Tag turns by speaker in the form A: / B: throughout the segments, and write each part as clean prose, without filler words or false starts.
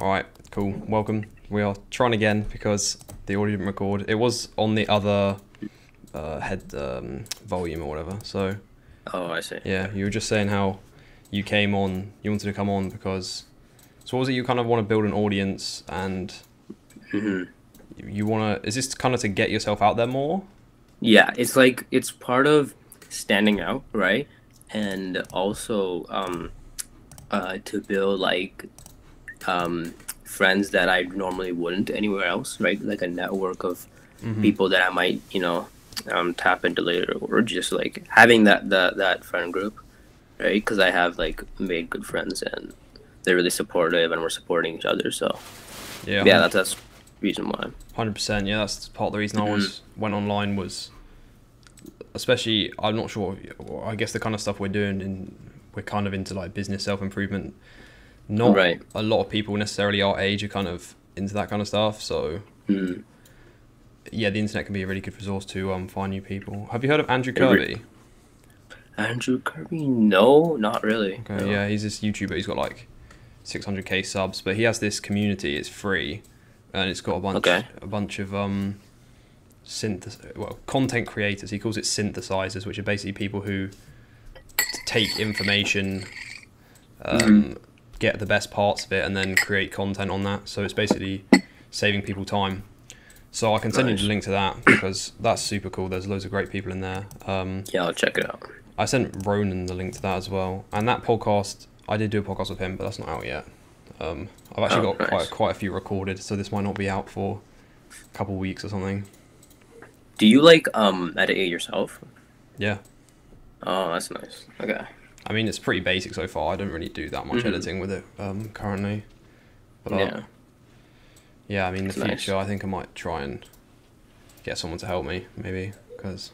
A: Alright, cool. Welcome. We are trying again because the audio didn't record. It was on the other head volume or whatever. So,
B: Oh, I see.
A: yeah, you were just saying how you came on, you wanted to come on because... So what was it, you kind of want to build an audience and you want to... Is this kind of to get yourself out there more?
B: Yeah, it's like it's part of standing out, right? And also to build like friends that I normally wouldn't anywhere else, right? Like a network of people that I might, tap into later, or just like having that friend group, right? Because I have like made good friends and they're really supportive and we're supporting each other. So
A: Yeah,
B: that's the reason why.
A: 100%. Yeah, that's part of the reason I went online was... Especially, I'm not sure, I guess the kind of stuff we're doing, we're kind of into like business self-improvement. Not
B: Right.
A: a lot of people necessarily our age are kind of into that kind of stuff. So, yeah, the internet can be a really good resource to find new people. Have you heard of Andrew Kirby?
B: Andrew Kirby? No, not really.
A: Okay,
B: No.
A: yeah, he's this YouTuber. He's got like 600k subs, but he has this community. It's free, and it's got a bunch of content creators. He calls it synthesizers, which are basically people who take information, get the best parts of it, and then create content on that. So it's basically saving people time. So I can send you the link to that because that's super cool. There's loads of great people in there.
B: Yeah, I'll check it out.
A: I sent Ronan the link to that as well. And that podcast, I did do a podcast with him, but that's not out yet. I've actually got quite a few recorded, so this might not be out for a couple of weeks or something.
B: Do you like edit it yourself?
A: Yeah.
B: Oh, that's nice. Okay.
A: I mean, it's pretty basic so far. I don't really do that much editing with it currently. But yeah, I mean, in the future, I think I might try and get someone to help me, maybe, because...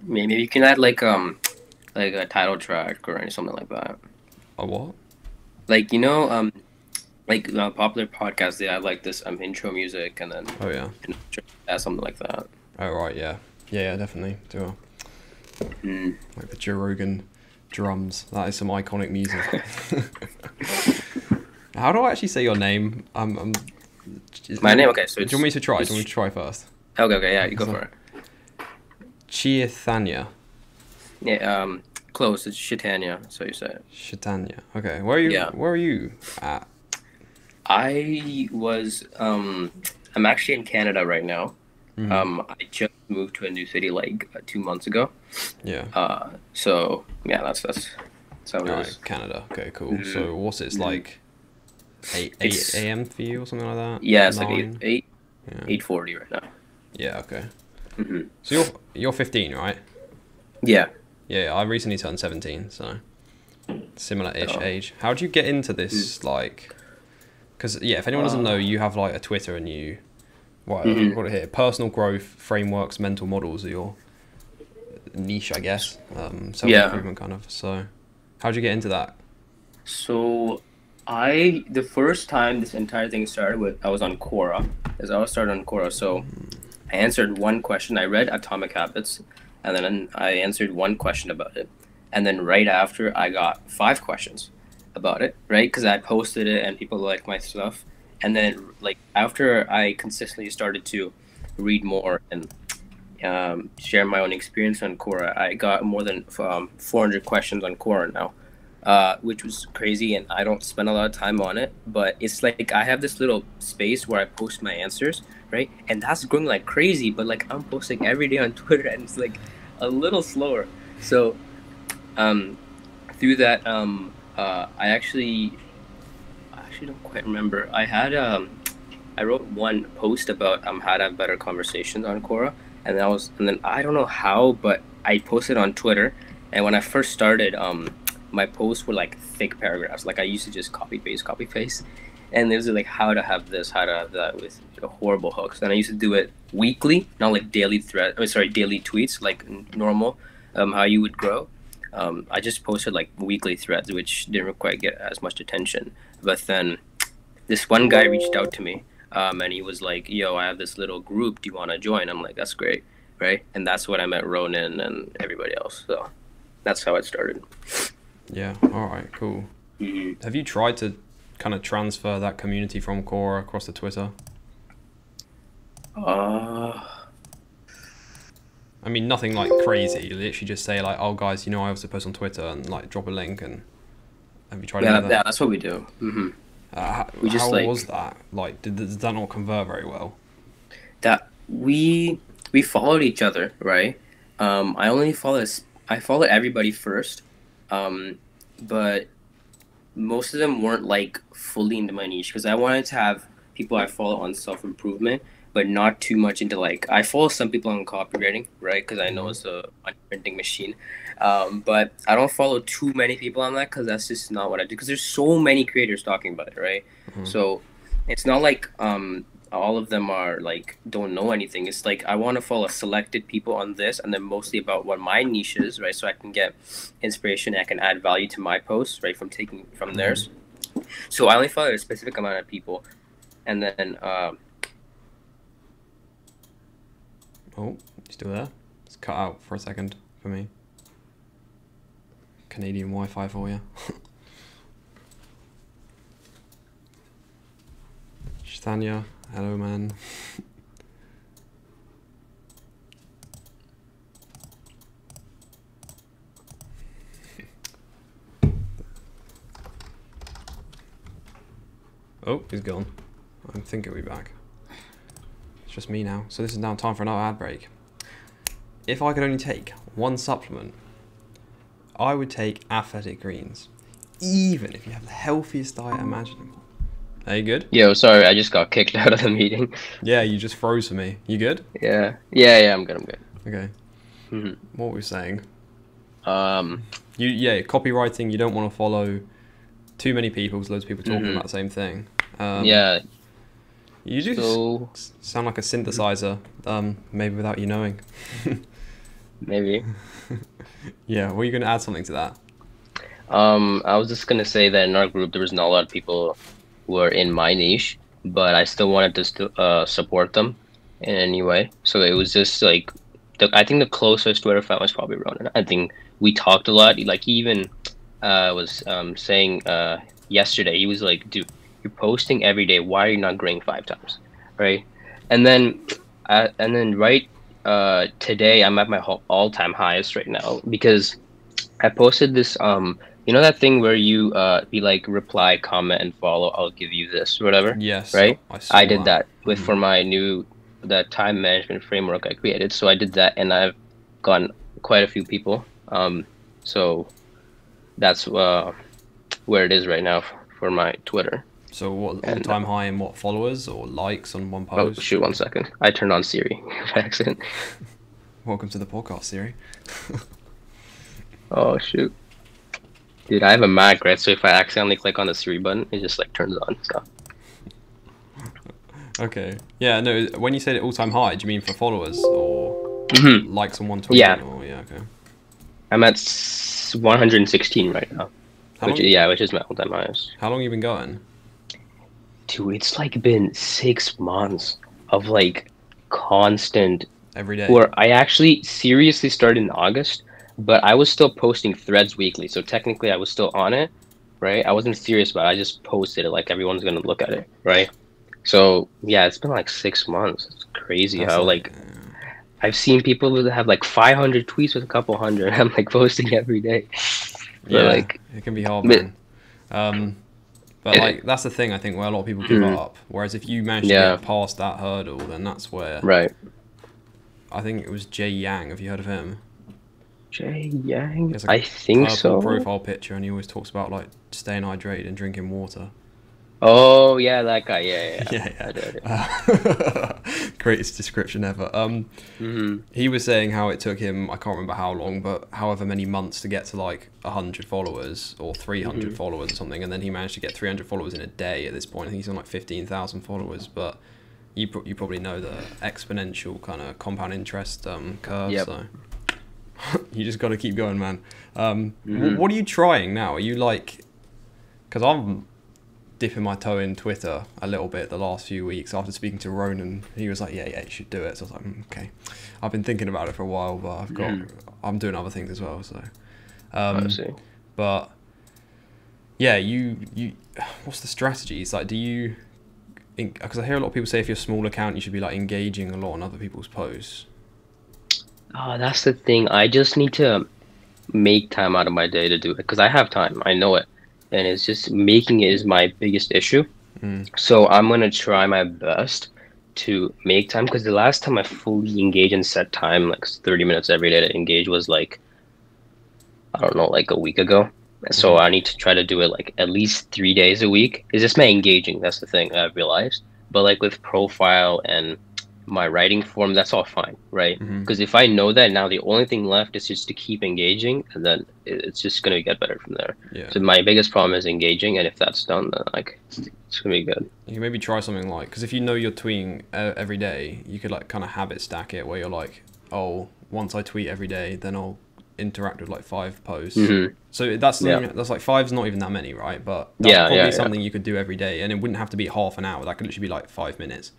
B: Maybe you can add like a title track or something like that.
A: A what?
B: Like, like popular podcasts, they have like this intro music and then add something like that.
A: Oh, right, yeah. Yeah, definitely. Do like the Joe Rogan drums. That is some iconic music. How do I actually say your name?
B: My name? Okay, so
A: do you want me to try? Do you want me to try first?
B: Okay, yeah, you go for it.
A: Cheaithanya.
B: Yeah, close. It's Cheaithanya, so you say it.
A: Cheaithanya. Okay, where are you?
B: Yeah.
A: Where are you at?
B: I was I'm actually in Canada right now. I just moved to a new city like 2 months ago.
A: Yeah.
B: So yeah, that's how it is.
A: Canada. Okay, cool. So what's it? It's like 8 a.m. for you or something like that?
B: Yeah, it's
A: 9?
B: like 8:40 right now.
A: Yeah. Okay. So you're 15, right?
B: Yeah.
A: Yeah. I recently turned 17, so similar-ish age. How do you get into this? Like, because if anyone doesn't know, you have like a Twitter and you. I've got it here. Personal growth frameworks, mental models are your niche, I guess. Self-improvement kind of. So, how'd you get into that?
B: So, the first time this entire thing started I was on Quora. I was started on Quora. So, I answered one question. I read Atomic Habits, and then I answered one question about it. And then right after, I got 5 questions about it, right? Because I posted it and people liked my stuff. And then, like, after I consistently started to read more and share my own experience on Quora, I got more than 400 questions on Quora now, which was crazy. And I don't spend a lot of time on it, but it's like I have this little space where I post my answers, right? And that's growing like crazy. But like I'm posting every day on Twitter, and it's like a little slower. So through that, I actually don't quite remember. I wrote one post about how to have better conversations on Quora, and then I don't know how, but I posted on Twitter. And when I first started, my posts were like thick paragraphs. Like I used to just copy paste, and there's like how to have this, how to have that with horrible hooks. And I used to do it weekly, not like daily daily tweets like normal, how you would grow. I just posted like weekly threads, which didn't quite get as much attention. But then this one guy reached out to me, and he was like, yo, I have this little group. Do you want to join? I'm like, that's great, right? And that's when I met Ronan and everybody else. So that's how it started.
A: Yeah, all right, cool. Have you tried to kind of transfer that community from Quora across to Twitter? I mean, nothing like crazy. You literally just say like, "Oh, guys, I also post on Twitter," and like drop a link. And have you tried to do that?
B: Yeah, that's what we do.
A: How was that? Like, did that not convert very well?
B: That we followed each other, right? I followed everybody first, but most of them weren't like fully into my niche because I wanted to have people I follow on self-improvement, but not too much into like, I follow some people on copywriting, right? Because I know it's a printing machine. But I don't follow too many people on that because that's just not what I do. Because there's so many creators talking about it, right? So it's not like all of them are like don't know anything. It's like I want to follow selected people on this, and then mostly about what my niche is, right? So I can get inspiration. I can add value to my posts, right? From taking from theirs. So I only follow a specific amount of people, and then.
A: Oh, you still there? It's cut out for a second for me. Canadian Wi-Fi for you. Cheaithanya, hello man. Oh, he's gone. I think he'll be back. It's just me now. So this is now time for another ad break. If I could only take one supplement, I would take athletic greens. Even if you have the healthiest diet imaginable. Are you good?
B: Yo, sorry, I just got kicked out of the meeting.
A: Yeah, you just froze for me. You good?
B: Yeah, I'm good.
A: Okay. What were we saying?
B: You
A: copywriting, you don't want to follow too many people, because loads of people talking about the same thing. You do sound like a synthesizer, maybe without you knowing.
B: Maybe.
A: Yeah, were you going to add something to that?
B: I was just going to say that in our group, there was not a lot of people who are in my niche, but I still wanted to support them in any way. So it was just like, I think the closest Twitter fan was probably Ronan. I think we talked a lot. Like he even was saying yesterday, he was like, dude, you're posting every day. Why are you not grading 5 times, right? And then today I'm at my all-time highest right now because I posted this you know that thing where you be like reply, comment, and follow. I'll give you this or whatever.
A: Yes.
B: Right. I did that for my that time management framework I created. So I did that, and I've gotten quite a few people. So that's where it is right now for my Twitter.
A: So what all-time high in what, followers or likes on one post?
B: Oh shoot! 1 second. I turned on Siri by accident.
A: Welcome to the podcast, Siri.
B: Oh shoot. Dude, I have a Mac, right? So if I accidentally click on the Siri button, it just like turns on. So.
A: Okay. Yeah, no, when you said all-time high, do you mean for followers or likes on one tweet?
B: Yeah.
A: Or, yeah, okay.
B: I'm at 116 right now. Which is my all-time highest.
A: How long have you been going?
B: Dude, it's like been 6 months of like constant.
A: Every day.
B: Where I actually seriously started in August. But I was still posting threads weekly, so technically I was still on it, right? I wasn't serious about it. I just posted it like everyone's gonna look at it, right? So yeah, it's been like 6 months. It's crazy how like I've seen people that have like 500 tweets with a couple hundred. I'm like posting every day.
A: Yeah, like, it can be hard, man. But like that's the thing I think where a lot of people give up. Whereas if you manage to get past that hurdle, then that's where.
B: Right.
A: I think it was Jay Yang. Have you heard of him?
B: Jay Yang?
A: I think
B: so.
A: Profile picture, and he always talks about like staying hydrated and drinking water.
B: Oh yeah, that guy. Yeah.
A: Greatest description ever. He was saying how it took him, I can't remember how long, but however many months to get to like 100 followers or 300 followers or something, and then he managed to get 300 followers in a day. At this point, I think he's on like 15,000 followers, but you probably know the exponential kind of compound interest curve.
B: Yep.
A: So. You just got to keep going, man. What are you trying now? Are you like... Because I'm dipping my toe in Twitter a little bit the last few weeks after speaking to Ronan. He was like, yeah, you should do it. So I was like, okay. I've been thinking about it for a while, but I'm doing other things as well. So,
B: I see.
A: But yeah, you what's the strategies? Like, do you, because I hear a lot of people say if you're a small account, you should be like engaging a lot on other people's posts.
B: Oh, that's the thing. I just need to make time out of my day to do it because I have time. I know it. And it's just making it is my biggest issue. So I'm gonna try my best to make time because the last time I fully engaged and set time, like 30 minutes every day to engage was like, I don't know, like a week ago. So I need to try to do it like at least 3 days a week. It's just my engaging. That's the thing I've realized. But like with profile and my writing form, that's all fine, right? Because if I know that now, the only thing left is just to keep engaging, and then it's just gonna get better from there.
A: Yeah.
B: So my biggest problem is engaging, and if that's done, then like it's gonna be good.
A: You can maybe try something like, because if you know you're tweeting every day, you could like kind of habit stack it where you're like, oh, once I tweet every day, then I'll interact with like 5 posts. So that's like 5's not even that many, right? But that's probably something you could do every day, and it wouldn't have to be half an hour. That could literally be like 5 minutes.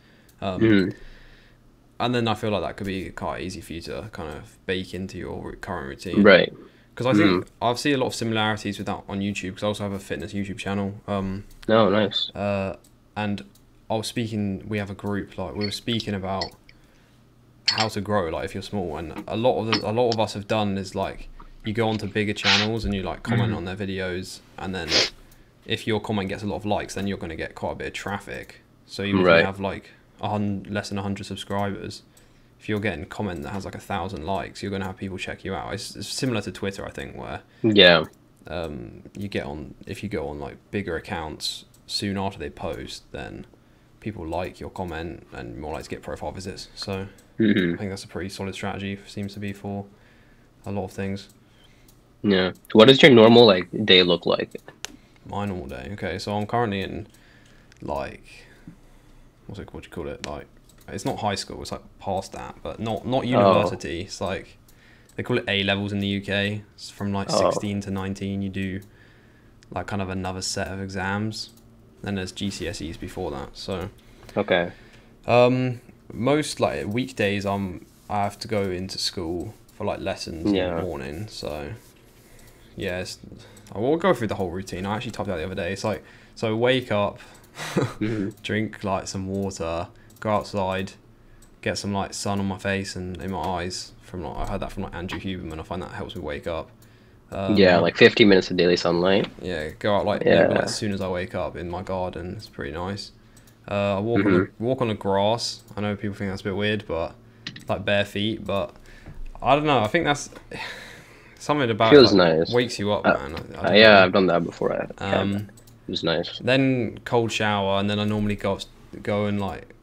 A: And then I feel like that could be quite easy for you to kind of bake into your current routine.
B: Right.
A: Because I think I've seen a lot of similarities with that on YouTube, because I also have a fitness YouTube channel.
B: Oh, nice.
A: And we have a group, like we were speaking about how to grow, like if you're small, and a lot of us have done is like, you go onto bigger channels and you like comment on their videos, and then if your comment gets a lot of likes, then you're going to get quite a bit of traffic. So even if you have like less than 100 subscribers, if you're getting comment that has like 1,000 likes, you're going to have people check you out. It's similar to Twitter, I think, where you get on, if you go on like bigger accounts soon after they post, then people like your comment and more likely to get profile visits. So I think that's a pretty solid strategy, seems to be, for a lot of things.
B: Yeah. What does your normal like day look like?
A: My normal day. Okay, so I'm currently in like, what do you call it? Like, it's not high school. It's like past that, but not university. It's like they call it A levels in the UK. It's from like 16 to 19. You do like kind of another set of exams. Then there's GCSEs before that. So most like weekdays, I have to go into school for like lessons in the morning. So yeah, I will go through the whole routine. I actually typed it out the other day. It's like, so wake up, drink like some water, go outside, get some like sun on my face and in my eyes. From like, I heard that from like Andrew Huberman. I find that helps me wake up.
B: Like 15 minutes of daily sunlight.
A: Yeah, go out like as soon as I wake up in my garden. It's pretty nice. I walk on the grass. I know people think that's a bit weird, but like bare feet. But I don't know. I think that's something about
B: feels
A: it, like,
B: nice.
A: Wakes you up, man.
B: I've done that before. It was nice.
A: Then cold shower, and then I normally go and like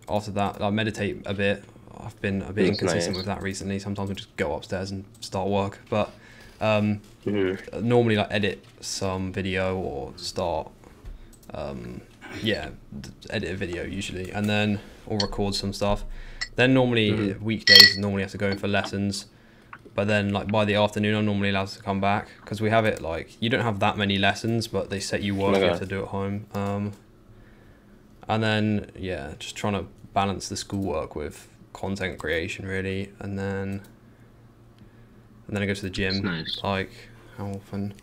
A: after that I meditate a bit. I've been a bit inconsistent with that recently. Sometimes I just go upstairs and start work, but normally like edit some video or start edit a video usually, and then or record some stuff. Then normally weekdays normally have to go in for lessons, but then like by the afternoon I'm normally allowed to come back, because we have it like you don't have that many lessons, but they set you work you have to do at home. And then just trying to balance the schoolwork with content creation really, and then I go to the gym. Like how often?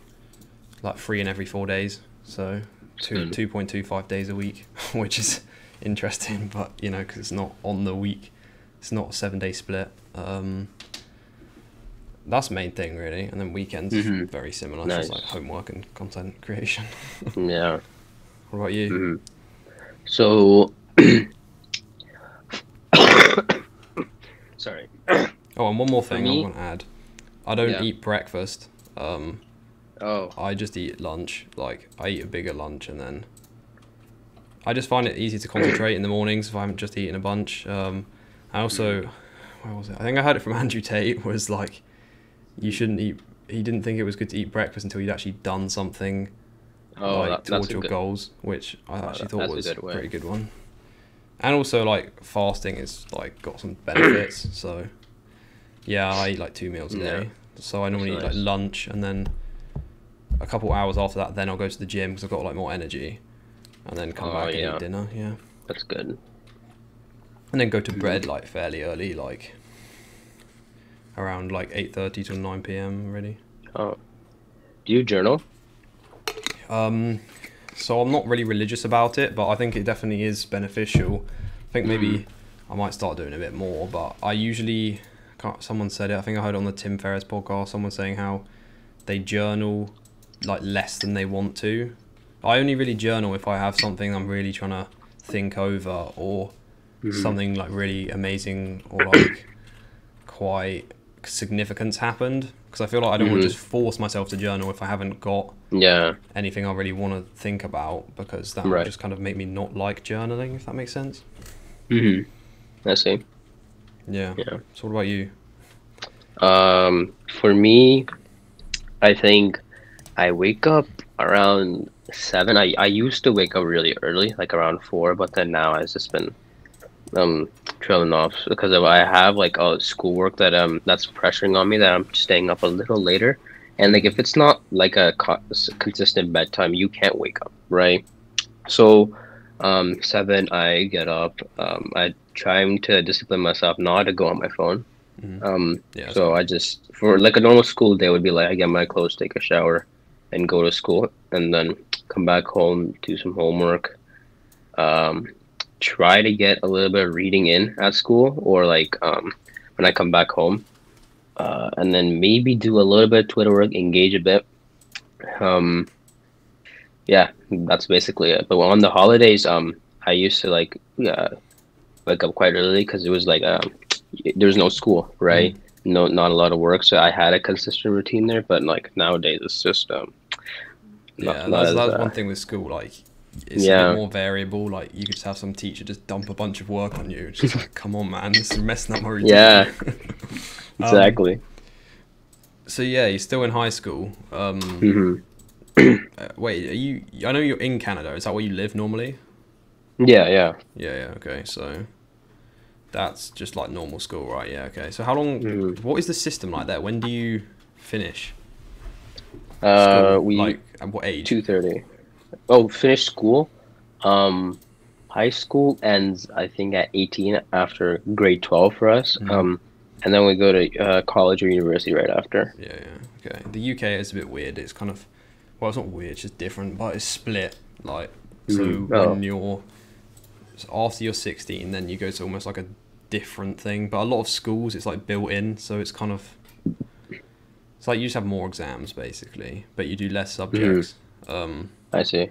A: Like 3 in every 4 days, so 2.25 days a week, which is interesting, but you know, because it's not on the week, it's not a 7-day split. That's the main thing really, and then weekends very similar. Nice. Just like homework and content creation.
B: Yeah.
A: What about you?
B: So sorry.
A: Oh, and one more thing I want to add. I don't eat breakfast. I just eat lunch. Like I eat a bigger lunch, and then I just find it easy to concentrate in the mornings if I haven't just eaten a bunch. I also, where was it? I think I heard it from Andrew Tate, was like, you shouldn't eat. He didn't think it was good to eat breakfast until you'd actually done something towards your goals, which I actually thought was a pretty good one. And also like fasting is like got some benefits. So yeah, I eat like 2 meals a day. So I normally eat like lunch, and then a couple hours after that, then I'll go to the gym because I've got like more energy, and then come back and eat dinner. Yeah,
B: that's good.
A: And then go to bed like fairly early, like around like 8:30 to 9 p.m. already.
B: Oh, do you journal?
A: So I'm not really religious about it, but I think it definitely is beneficial. I think maybe I might start doing a bit more, but I usually, someone said it, I think I heard on the Tim Ferriss podcast, someone saying how they journal like less than they want to. I only really journal if I have something I'm really trying to think over, or something like really amazing or like quite significance happened, because I feel like I don't want to just force myself to journal if I haven't got anything I really want to think about, because that would just kind of make me not like journaling, if that makes sense.
C: I see.
A: Yeah. So what about you?
C: For me, I think I wake up around 7. I used to wake up really early, like around 4, but then now I've just been trailing off because I have like schoolwork that that's pressuring on me, that I'm staying up a little later, and like if it's not like a consistent bedtime, you can't wake up, right? So 7 I get up. I try to discipline myself not to go on my phone. So I just, for like a normal school day would be like I get my clothes, take a shower, and go to school, and then come back home, do some homework, try to get a little bit of reading in at school, or like when I come back home, and then maybe do a little bit of Twitter work, engage a bit. Yeah, that's basically it. But on the holidays, I used to like wake up quite early, because it was like there's no school, right? Not a lot of work, so I had a consistent routine there. But like nowadays, it's just
A: that's one thing with school, like it's a bit more variable. Like you could just have some teacher just dump a bunch of work on you. It's just like, come on, man, this is messing up my routine.
C: Yeah, exactly.
A: So yeah, you're still in high school. Wait, are you? I know you're in Canada. Is that where you live normally?
C: Yeah.
A: Okay, so that's just like normal school, right? Yeah. Okay. So how long? What is the system like there? When do you finish? Like at what age?
C: 2:30. Oh, finish school. High school ends, I think, at 18 after grade 12 for us. And then we go to college or university right after.
A: Yeah. Okay. The UK is a bit weird. It's kind of, well, it's not weird, it's just different, but it's split. Like, so when you're, after you're 16, then you go to almost like a different thing. But a lot of schools, it's like built in, so it's kind of, it's like you just have more exams basically, but you do less subjects.
C: I see.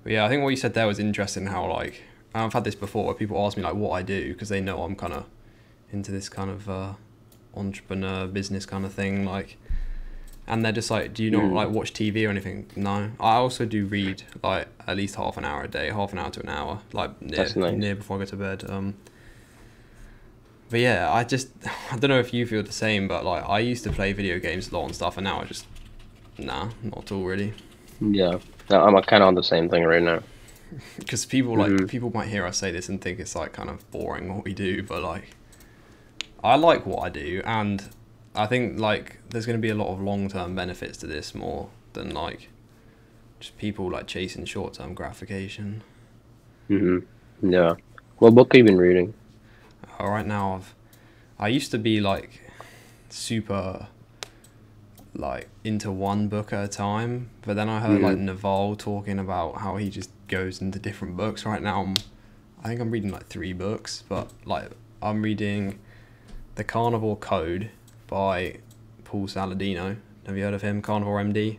A: But yeah, I think what you said there was interesting, how like, I've had this before where people ask me like what I do, because they know I'm kind of into this kind of entrepreneur business kind of thing, like, and they're just like, do you not like watch TV or anything? No, I also do read like at least half an hour a day, half an hour to an hour, like near before I go to bed. But yeah, I don't know if you feel the same, but like I used to play video games a lot and stuff, and now I just, not at all really.
C: Yeah, I'm kind of on the same thing right now.
A: Because people people might hear us say this and think it's like kind of boring what we do, but like I like what I do, and I think like there's going to be a lot of long-term benefits to this more than like just people like chasing short-term gratification.
C: Yeah. What book have you been reading?
A: Right now I used to be like super like into one book at a time, but then I heard like Naval talking about how he just goes into different books. Right now I think I'm reading like 3 books, but like I'm reading The Carnivore Code by Paul Saladino. Have you heard of him? Carnivore MD?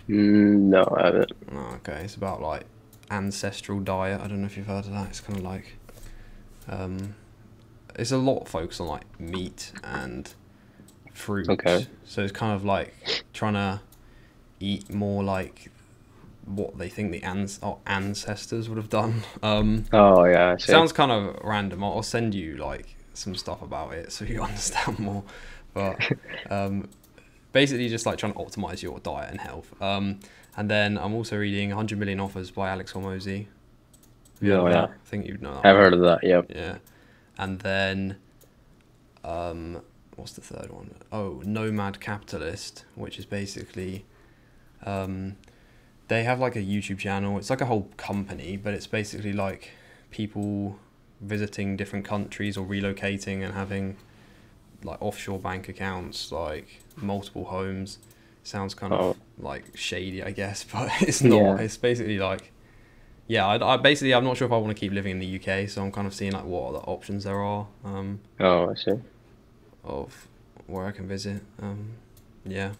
C: No, I haven't.
A: Oh, okay, it's about like ancestral diet. I don't know if you've heard of that. It's kind of like it's a lot focused on like meat and fruit.
C: Okay.
A: So it's kind of like trying to eat more like what they think the ancestors would have done.
C: Oh yeah, I see.
A: Sounds kind of random. I'll send you like some stuff about it so you understand more. But basically just like trying to optimize your diet and health. And then I'm also reading 100 Million Offers by Alex Hormozi.
C: Yeah.
A: I think you'd know that.
C: I've heard of that, yep.
A: Yeah. And then what's the third one? Oh, Nomad Capitalist, which is basically they have like a YouTube channel. It's like a whole company, but it's basically like people visiting different countries or relocating and having like offshore bank accounts, like multiple homes. Sounds kind of like shady, I guess, but it's not.
C: Yeah.
A: It's basically like, yeah, I basically, I'm not sure if I want to keep living in the UK, so I'm kind of seeing like what other options there are.
C: Oh, I see.
A: Of where I can visit. Yeah,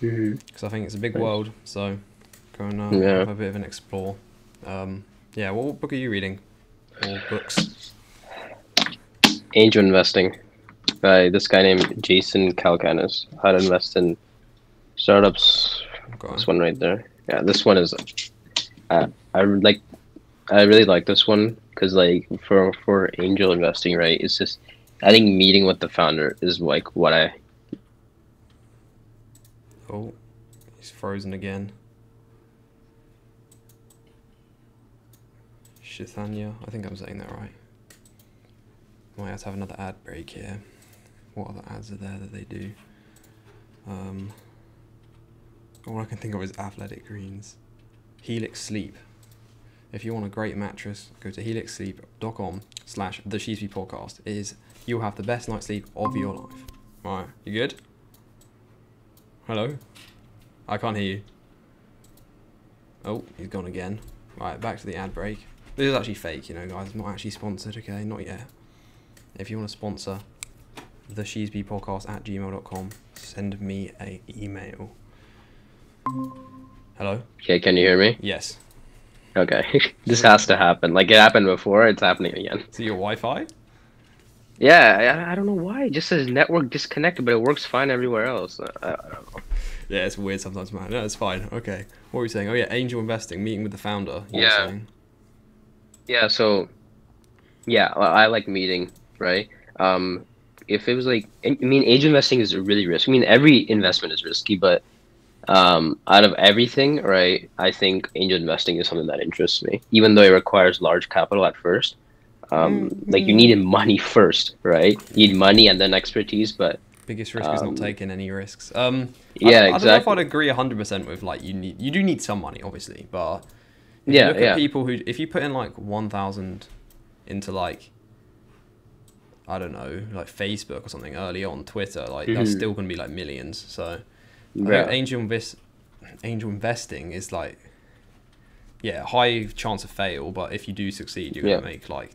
C: Mm-hmm.
A: because I think it's a big world, so go and have a bit of an explore. Yeah, what book are you reading? Or books?
C: Angel Investing by this guy named Jason Calacanis. How to invest in startups.
A: Okay.
C: This one right there. Yeah, this one is. I really like this one because like for angel investing, right? It's just I think meeting with the founder is like what I.
A: Oh, he's frozen again. Cheaithanya, I think I'm saying that right. Might have to have another ad break here. What other ads are there that they do? All I can think of is Athletic Greens. Helix Sleep. If you want a great mattress, go to helixsleep.com/the Sheasby podcast. You'll have the best night's sleep of your life. Alright, you good? Hello? I can't hear you. Oh, he's gone again. Right, back to the ad break. This is actually fake, you know, guys. It's not actually sponsored, okay? Not yet. If you want to sponsor the Sheasby podcast at gmail.com, send me an email. Hello?
C: Okay, can you hear me?
A: Yes.
C: Okay, this has to happen. Like it happened before, it's happening again.
A: So your Wi-Fi?
C: Yeah, I don't know why. It just says network disconnected, but it works fine everywhere else. I don't know.
A: Yeah, it's weird sometimes, man. No, it's fine. Okay. What were you saying? Oh yeah, angel investing, meeting with the founder.
C: Yeah. Yeah, so yeah, I like meeting, right? If it was like, I mean, angel investing is really risky. I mean, every investment is risky, but out of everything, right, I think angel investing is something that interests me, even though it requires large capital at first. Like you need money first, right? You need money and then expertise, but
A: biggest risk is not taking any risks.
C: Yeah,
A: I don't know if
C: exactly.
A: I'd agree 100% with like you do need some money, obviously, but if
C: Yeah,
A: you look
C: yeah.
A: at people who, if you put in like 1,000 into like, I don't know, like Facebook or something early on, Twitter, like that's still gonna be like millions. So I think angel investing is like, yeah, high chance of fail, but if you do succeed, you're gonna make like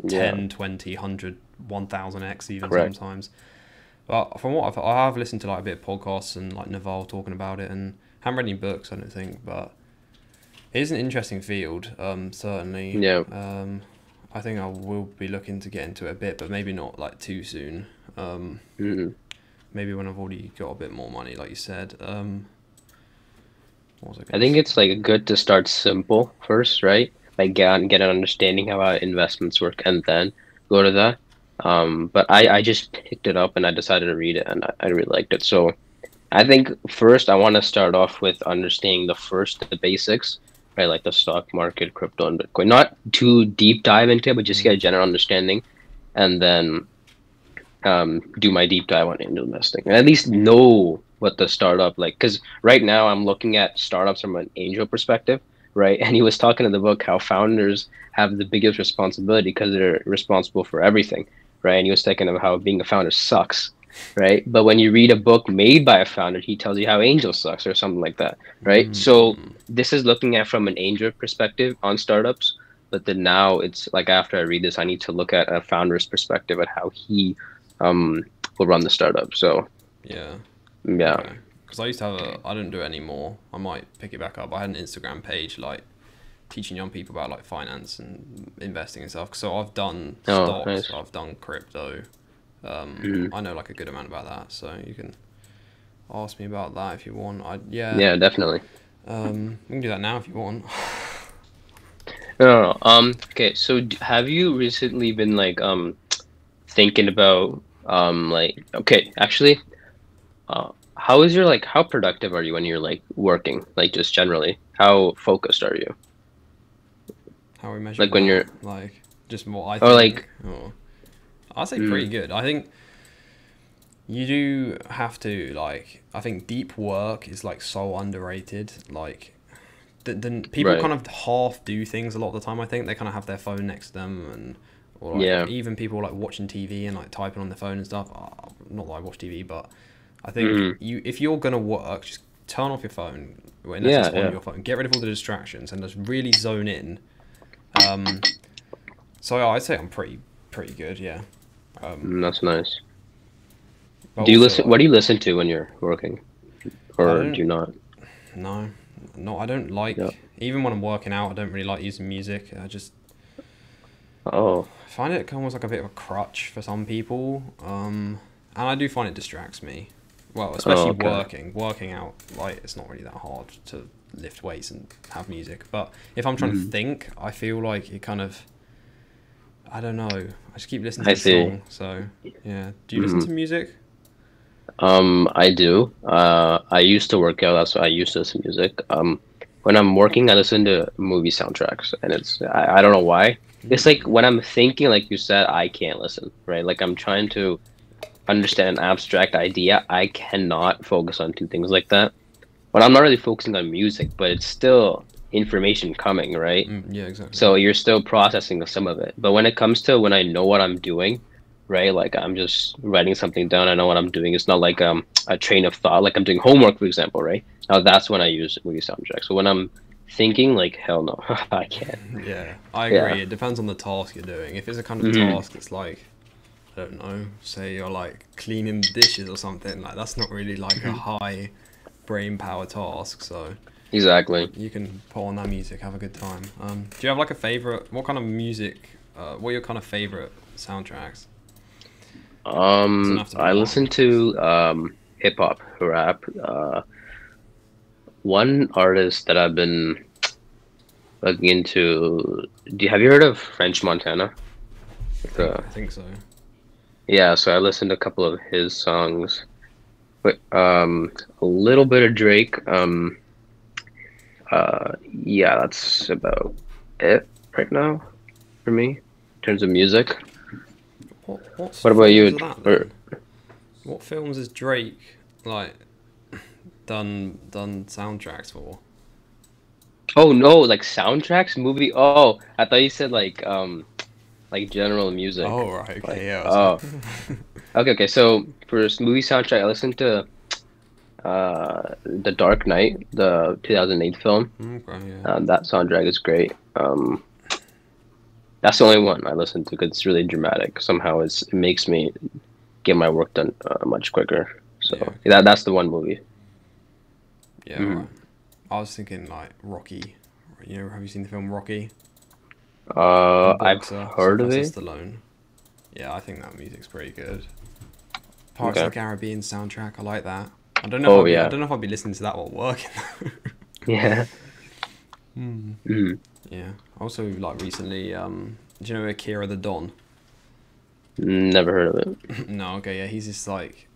A: 10, 20, 100, 1,000x even sometimes. But from what I have listened to like a bit of podcasts and like Naval talking about it, and haven't read any books, I don't think, but it is an interesting field, certainly.
C: Yeah.
A: I think I will be looking to get into it a bit, but maybe not like too soon. Maybe when I've already got a bit more money, like you said. What was I
C: think it's like good to start simple first, right? Like get an understanding how investments work and then go to that. But I just picked it up and I decided to read it and I really liked it. So I think first I want to start off with understanding the basics, right? Like the stock market, crypto, and Bitcoin. Not too deep dive into it, but just get a general understanding, and then do my deep dive on angel investing and at least know what the startup like. Because right now I'm looking at startups from an angel perspective, right? And he was talking in the book how founders have the biggest responsibility because they're responsible for everything, right? And he was talking about how being a founder sucks, right? But when you read a book made by a founder, he tells you how angel sucks or something like that, right? So this is looking at from an angel perspective on startups, but then now it's like after I read this, I need to look at a founder's perspective at how he will run the startup. So
A: yeah.
C: Okay.
A: Because I used to have I don't do it anymore. I might pick it back up. I had an Instagram page like teaching young people about like finance and investing and stuff. So I've done stocks,
C: nice.
A: I've done crypto. I know like a good amount about that. So you can ask me about that if you want.
C: Yeah, definitely.
A: We can do that now if you want.
C: No. Okay. So have you recently been like thinking about like actually how is your like how productive are you when you're like working, like just generally how focused are you?
A: How are we measuring
C: like when you're
A: like just what I
C: or
A: think,
C: like
A: I'd say pretty good. I think you do have to like, I think deep work is like so underrated. Like the people kind of half do things a lot of the time. I think they kind of have their phone next to them, and or like even people like watching TV and like typing on their phone and stuff. Not that I watch TV, but I think if you're gonna work, just turn off your phone, unless it's on
C: yeah.
A: your phone. Get rid of all the distractions and just really zone in. So yeah, I'd say I'm pretty good. Yeah.
C: That's nice.
A: But
C: Do you
A: also,
C: listen? What do you listen to when you're working, or do you not?
A: No, I don't like.
C: Yeah.
A: Even when I'm working out, I don't really like using music. I just
C: Oh,
A: find it almost like a bit of a crutch for some people. And I do find it distracts me. Well, especially
C: okay.
A: working out. Like, it's not really that hard to lift weights and have music. But if I'm trying to think, I feel like it kind of. I don't know. I just keep listening to the song. So yeah. Do you listen to music?
C: I do. I used to work out. That's why I used to listen to music. When I'm working, I listen to movie soundtracks, and I don't know why. It's like when I'm thinking, like you said, I can't listen, right? Like I'm trying to understand an abstract idea. I cannot focus on two things like that. But I'm not really focusing on music, but it's still information coming, right?
A: Yeah, exactly.
C: So you're still processing some of it. But when it comes to when I know what I'm doing, right? Like I'm just writing something down. I know what I'm doing. It's not like a train of thought. Like I'm doing homework, for example, right? Now that's when I use movie soundtrack. So when I'm thinking, like hell no, I can't.
A: Yeah, I agree.
C: Yeah.
A: It depends on the task you're doing. If it's a kind of task, it's like, I don't know, say you're like cleaning dishes or something. Like that's not really like a high brain power task. So
C: Exactly.
A: you can put on that music, have a good time. Do you have like a favorite? What kind of music? What are your kind of favorite soundtracks? Doesn't have to be
C: I
A: long.
C: listen to hip hop, rap. One artist that I've been looking into. Have you heard of French Montana?
A: I think so.
C: Yeah, so I listened to a couple of his songs. But a little bit of Drake. Yeah, that's about it right now for me in terms of music.
A: What
C: What about you?
A: films are that, then? What films has Drake like done soundtracks for?
C: Oh no, like soundtracks, movie. Oh, I thought you said like general music.
A: Oh right, okay,
C: Like,
A: yeah.
C: oh, okay. So for this movie soundtrack, I listened to The Dark Knight, the 2008 film.
A: Okay, yeah.
C: That soundtrack is great. That's the only one I listen to because it's really dramatic. Somehow it makes me get my work done much quicker. So that's the one movie.
A: Yeah, right. I was thinking like Rocky. You know, have you seen the film Rocky?
C: I've
A: Boxer,
C: heard of
A: Sylvester
C: it.
A: Stallone. Yeah, I think that music's pretty good. Pirates of the Caribbean soundtrack, I like that. I don't know. I don't know if I'd be listening to that while working.
C: Yeah.
A: Yeah. Also, like recently, do you know Akira the Don?
C: Never heard of it.
A: No. Okay. Yeah. He's just like,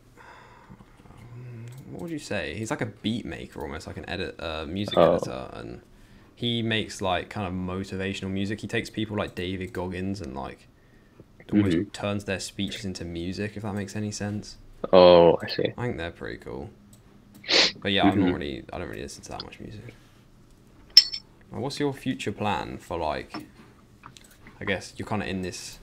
A: what would you say? He's like a beat maker, almost like an music editor, and he makes like kind of motivational music. He takes people like David Goggins and like almost turns their speeches into music, if that makes any sense.
C: Oh, I see.
A: I think they're pretty cool. But yeah, I don't really listen to that much music. Well, what's your future plan for like, I guess you're kind of in this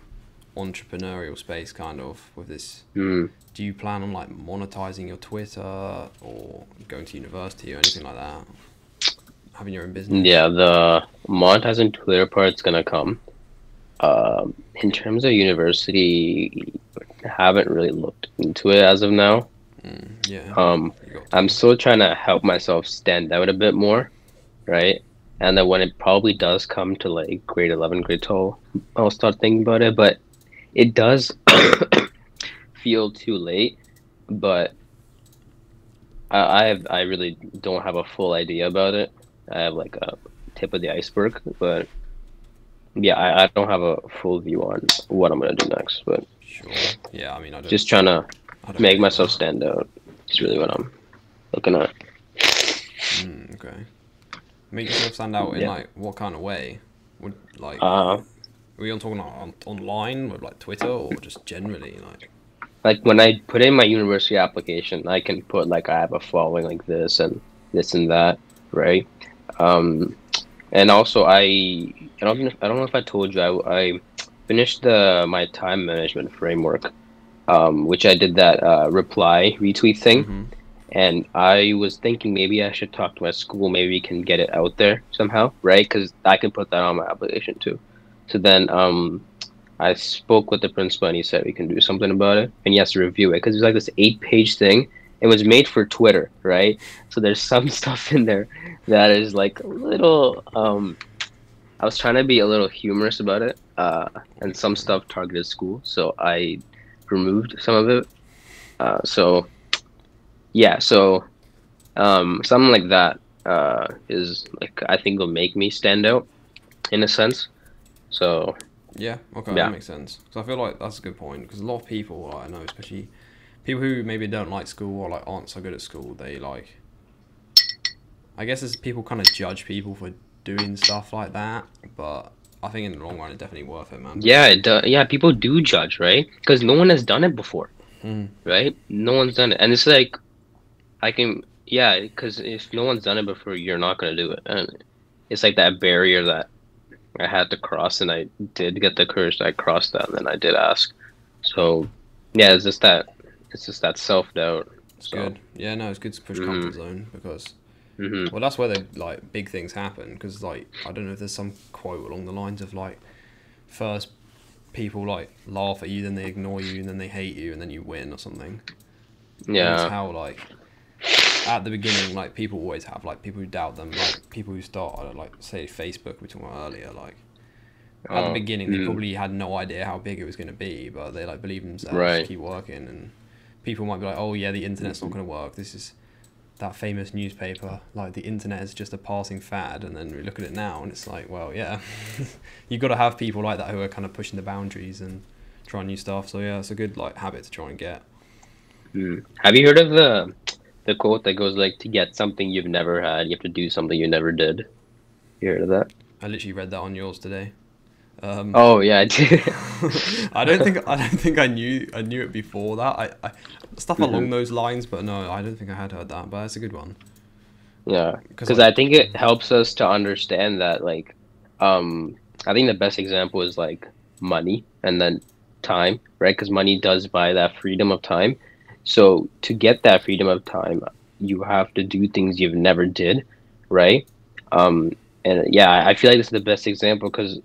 A: entrepreneurial space kind of with this. Do you plan on like monetizing your Twitter or going to university or anything like that? Having your own business?
C: Yeah, the monetizing Twitter part's gonna come. In terms of university, I haven't really looked into it as of now.
A: Yeah.
C: I'm still trying to help myself stand out a bit more, right? And then when it probably does come to like grade 11, grade 12, I'll start thinking about it. But it does feel too late. But I really don't have a full idea about it. I have like a tip of the iceberg, but yeah, I don't have a full view on what I'm gonna do next. But
A: sure. Yeah, I mean, I don't.
C: Just trying to make myself
A: that.
C: stand out. It's really what I'm looking at.
A: Okay. Make yourself stand out in like what kind of way? Would like
C: Uh,
A: are we talking online with like Twitter or just generally like?
C: like when I put in my university application, I can put like I have a following like this and that, right? And also I don't know if I told you I finished my time management framework, which I did that reply retweet thing. And I was thinking maybe I should talk to my school. Maybe we can get it out there somehow, right? Because I can put that on my application too. So then I spoke with the principal and he said we can do something about it. And he has to review it because it's like this 8-page thing. It was made for Twitter, right? So there's some stuff in there that is like a little. I was trying to be a little humorous about it, and some stuff targeted school, so I removed some of it. So yeah, so something like that is like I think will make me stand out in a sense. So
A: Yeah, okay,
C: yeah.
A: that makes sense. Because I feel like that's a good point. Because a lot of people, like, I know, especially people who maybe don't like school or like aren't so good at school, they like. I guess as people kind of judge people for doing stuff like that, but I think in the long run, it's definitely worth it, man.
C: Yeah, yeah, people do judge, right? Because no one has done it before,
A: Mm.
C: right? No one's done it, and it's like I can, yeah, because if no one's done it before, you're not gonna do it, and it's like that barrier that I had to cross, and I did get the courage. I crossed that, and then I did ask. So, yeah, it's just that self doubt.
A: It's
C: So,
A: good. Yeah, no, it's good to push comfort zone because,
C: hmm
A: well, that's where the like big things happen. Because like I don't know if there's some quote along the lines of like, first people like laugh at you, then they ignore you, and then they hate you, and then you win or something. And it's
C: yeah,
A: how like at the beginning, like people always have like people who doubt them, like people who start like say Facebook we were talking about earlier, like at the beginning they probably had no idea how big it was going to be, but they like believe in themselves,
C: right,
A: keep working, and people might be like, oh yeah, the internet's not going to work. This is that famous newspaper, like the internet is just a passing fad, and then we look at it now and it's like, well, yeah, you got to have people like that who are kind of pushing the boundaries and trying new stuff. So yeah, it's a good like habit to try and get.
C: Have you heard of the quote that goes like, to get something you've never had, you have to do something you never did? You heard of that?
A: I literally read that on yours today.
C: Oh yeah, I did.
A: I don't think I knew it before that. I stuff along those lines, but no, I don't think I had heard that. But it's a good one.
C: Yeah, because
A: like,
C: I think it helps us to understand that, like, I think the best example is like money and then time, right? Because money does buy that freedom of time. So to get that freedom of time, you have to do things you've never did, right? And yeah, I feel like this is the best example because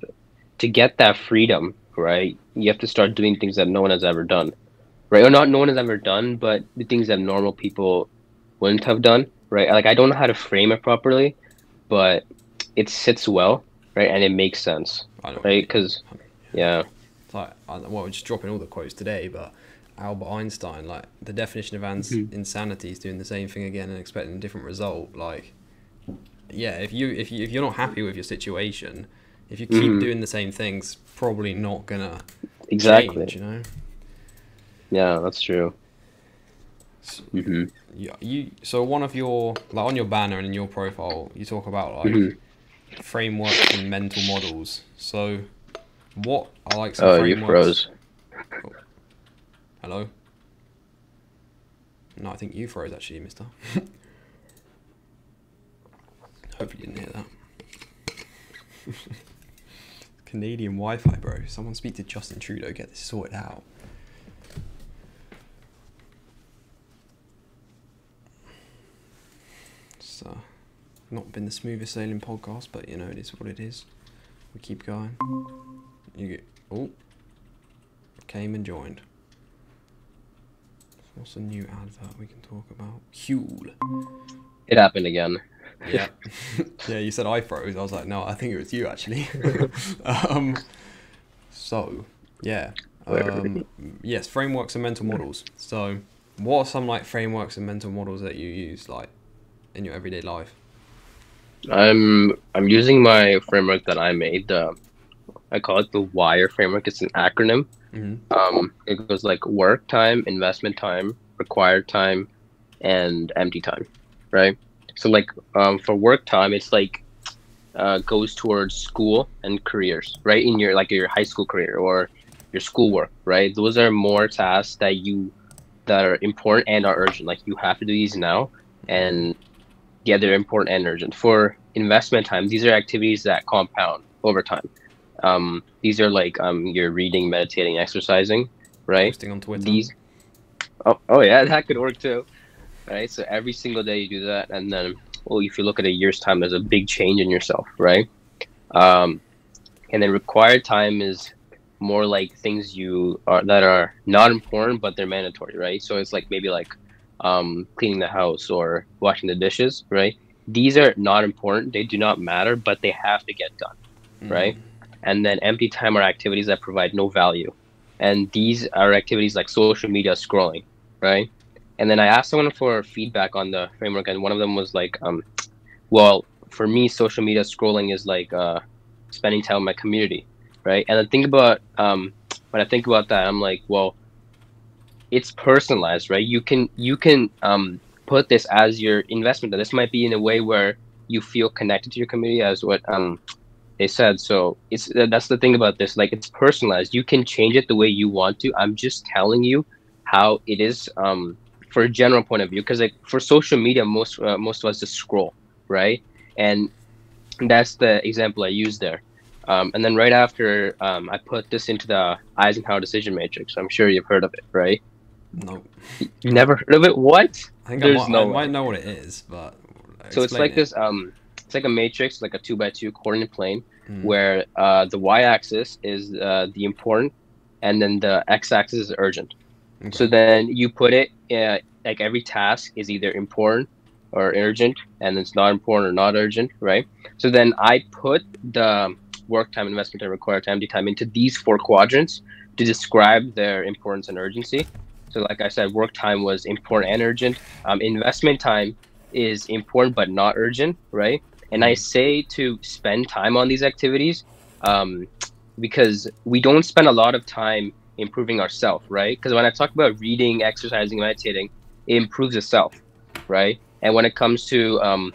C: to get that freedom, right, you have to start doing things that no one has ever done, right? Or not no one has ever done, but the things that normal people wouldn't have done, right? Like I don't know how to frame it properly, but it sits well, right? And it makes sense,
A: I know,
C: right? Because yeah,
A: it's like well, we're just dropping all the quotes today, but Albert Einstein, like the definition of insanity is doing the same thing again and expecting a different result. Like, yeah, if you're not happy with your situation, if you keep doing the same things, probably not gonna
C: exactly.
A: change, you know.
C: Yeah, that's true.
A: So one of your like on your banner and in your profile, you talk about like frameworks and mental models. So, what are like some frameworks?
C: You froze.
A: Oh. Hello. No, I think you froze actually, mister. Hopefully you didn't hear that. Canadian Wi-Fi, bro. Someone speak to Justin Trudeau, get this sorted out. It's not been the smoothest sailing podcast, but you know, it is what it is. We keep going. You get, oh, came and joined. What's a new advert we can talk about? Huel.
C: It happened again.
A: Yeah. Yeah, you said I froze. I was like, no, I think it was you actually. So, yeah. Yes, frameworks and mental models. So, what are some like frameworks and mental models that you use like in your everyday life?
C: I'm using my framework that I made. I call it the W.I.R.E framework. It's an acronym. It goes like work time, investment time, required time, and empty time, right? So like for work time, it's like goes towards school and careers, right? In your like your high school career or your schoolwork, right? Those are more tasks that are important and are urgent. Like you have to do these now, and yeah, they're important and urgent. For investment time, these are activities that compound over time. These are like you're reading, meditating, exercising, right?
A: Posting on Twitter.
C: These. Oh yeah, that could work too. right? So every single day you do that, and then, well, if you look at a year's time, there's a big change in yourself, right? And then required time is more like things that are not important, but they're mandatory, right? So it's like maybe like cleaning the house or washing the dishes, right? These are not important. They do not matter, but they have to get done, right? And then empty time are activities that provide no value. And these are activities like social media scrolling, right? And then I asked someone for feedback on the framework, and one of them was like, well, for me, social media scrolling is like spending time with my community, right? And I think about when I think about that, I'm like, well, it's personalized, right? You can put this as your investment. This might be in a way where you feel connected to your community, as what they said. So that's the thing about this. Like, it's personalized. You can change it the way you want to. I'm just telling you how it is for a general point of view. Because like for social media, most of us just scroll, right? And that's the example I used there. And then right after, I put this into the Eisenhower decision matrix. I'm sure you've heard of it, right?
A: No.
C: You never heard of it? What?
A: I think I might know what it is, but
C: so it's like this. It's like a matrix, like a 2x2 coordinate plane, where the y-axis is the important, and then the x-axis is urgent. Okay. So then you put it like every task is either important or urgent, and it's not important or not urgent, right? So then I put the work time, investment time, required time, empty time into these 4 quadrants to describe their importance and urgency. So like I said, work time was important and urgent. Investment time is important but not urgent, right? And I say to spend time on these activities because we don't spend a lot of time improving ourselves, right? Because when I talk about reading, exercising, meditating, it improves the self, right? And when it comes to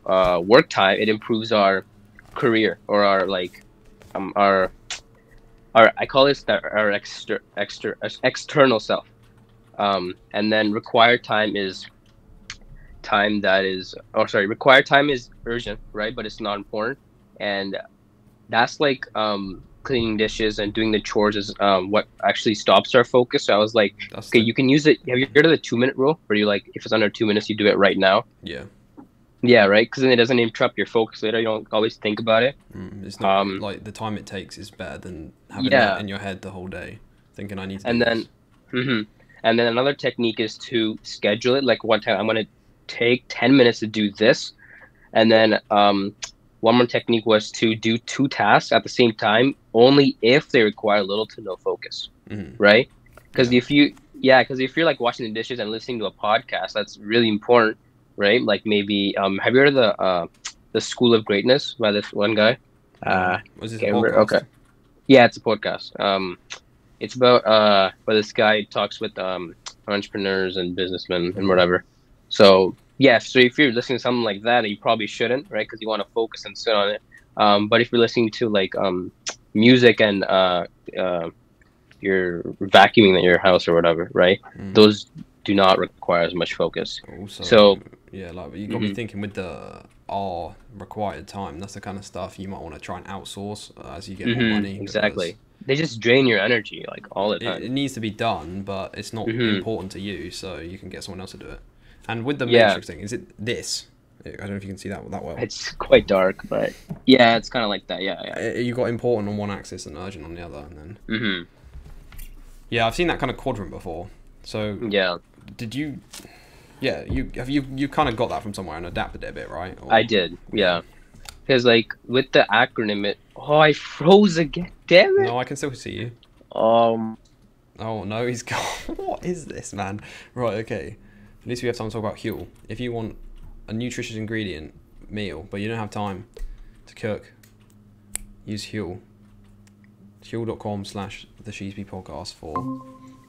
C: work time, it improves our career or our like our I call this our external self. And then required time is time that is, required time is urgent, right? But it's not important. And that's like cleaning dishes and doing the chores is what actually stops our focus. So I was like, okay, you can use it. Have you heard of the 2-minute rule? Where you like, if it's under 2 minutes, you do it right now.
A: Yeah.
C: Yeah, right. Because then it doesn't interrupt your focus later. You don't always think about it.
A: It's not like the time it takes is better than having that in your head the whole day, thinking I need to. And then,
C: and then another technique is to schedule it. Like one time, I'm gonna take 10 minutes to do this, and then one more technique was to do 2 tasks at the same time, only if they require little to no focus, right? Because if you're like washing the dishes and listening to a podcast, that's really important. Right, like maybe have you heard of the School of Greatness by this one guy?
A: Was this a podcast?
C: Okay, yeah, it's a podcast. It's about where this guy talks with entrepreneurs and businessmen and whatever. So yeah, so if you're listening to something like that, you probably shouldn't, right? Because you want to focus and sit on it. But if you're listening to like music and you're vacuuming at your house or whatever, right? Those do not require as much focus.
A: Also,
C: so
A: yeah, like you got me thinking with the R required time. That's the kind of stuff you might want to try and outsource as you get more money.
C: Exactly. They just drain your energy like all the time.
A: It needs to be done, but it's not important to you, so you can get someone else to do it. And with the matrix thing, is it this? I don't know if you can see that well.
C: It's quite dark, but yeah, it's kind of like that. Yeah.
A: You got important on one axis and urgent on the other, and then. Yeah, I've seen that kind of quadrant before. So
C: yeah.
A: Did you? Yeah, you kind of got that from somewhere and adapted it a bit, right? Or...
C: I did, yeah. Because like with the acronym, I froze again. Damn it!
A: No, I can still see you.
C: Oh
A: no, he's gone. What is this, man? Right, okay. At least we have time to talk about Huel. If you want a nutritious ingredient meal, but you don't have time to cook, use Huel. Huel.com/the Sheasby podcast for.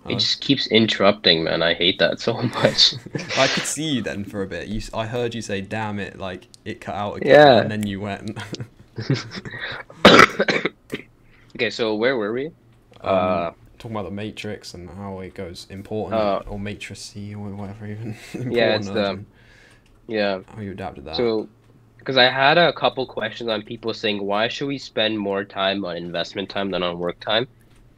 C: It just keeps interrupting, man. I hate that so much.
A: I could see you then for a bit. I heard you say, damn it, like it cut out again, and then you went.
C: Okay, so where were we?
A: Talking about the matrix and how it goes important or matrixy or whatever even.
C: Yeah, it's how
A: you adapted that.
C: So, because I had a couple questions on people saying, why should we spend more time on investment time than on work time?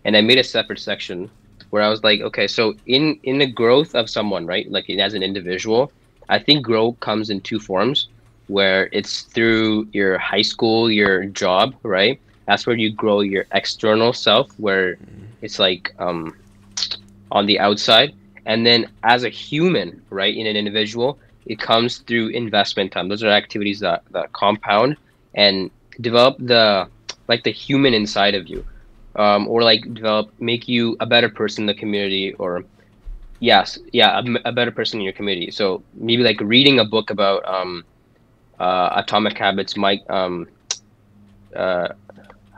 C: And I made a separate section where I was like, okay, so in the growth of someone, right? Like as an individual, I think growth comes in two forms, where it's through your high school, your job, right? That's where you grow your external self, where it's like on the outside. And then as a human, right, in an individual, it comes through investment time. Those are activities that compound and develop the human inside of you, or like make you a better person in the community, or yes, yeah, a better person in your community. So maybe like reading a book about atomic habits might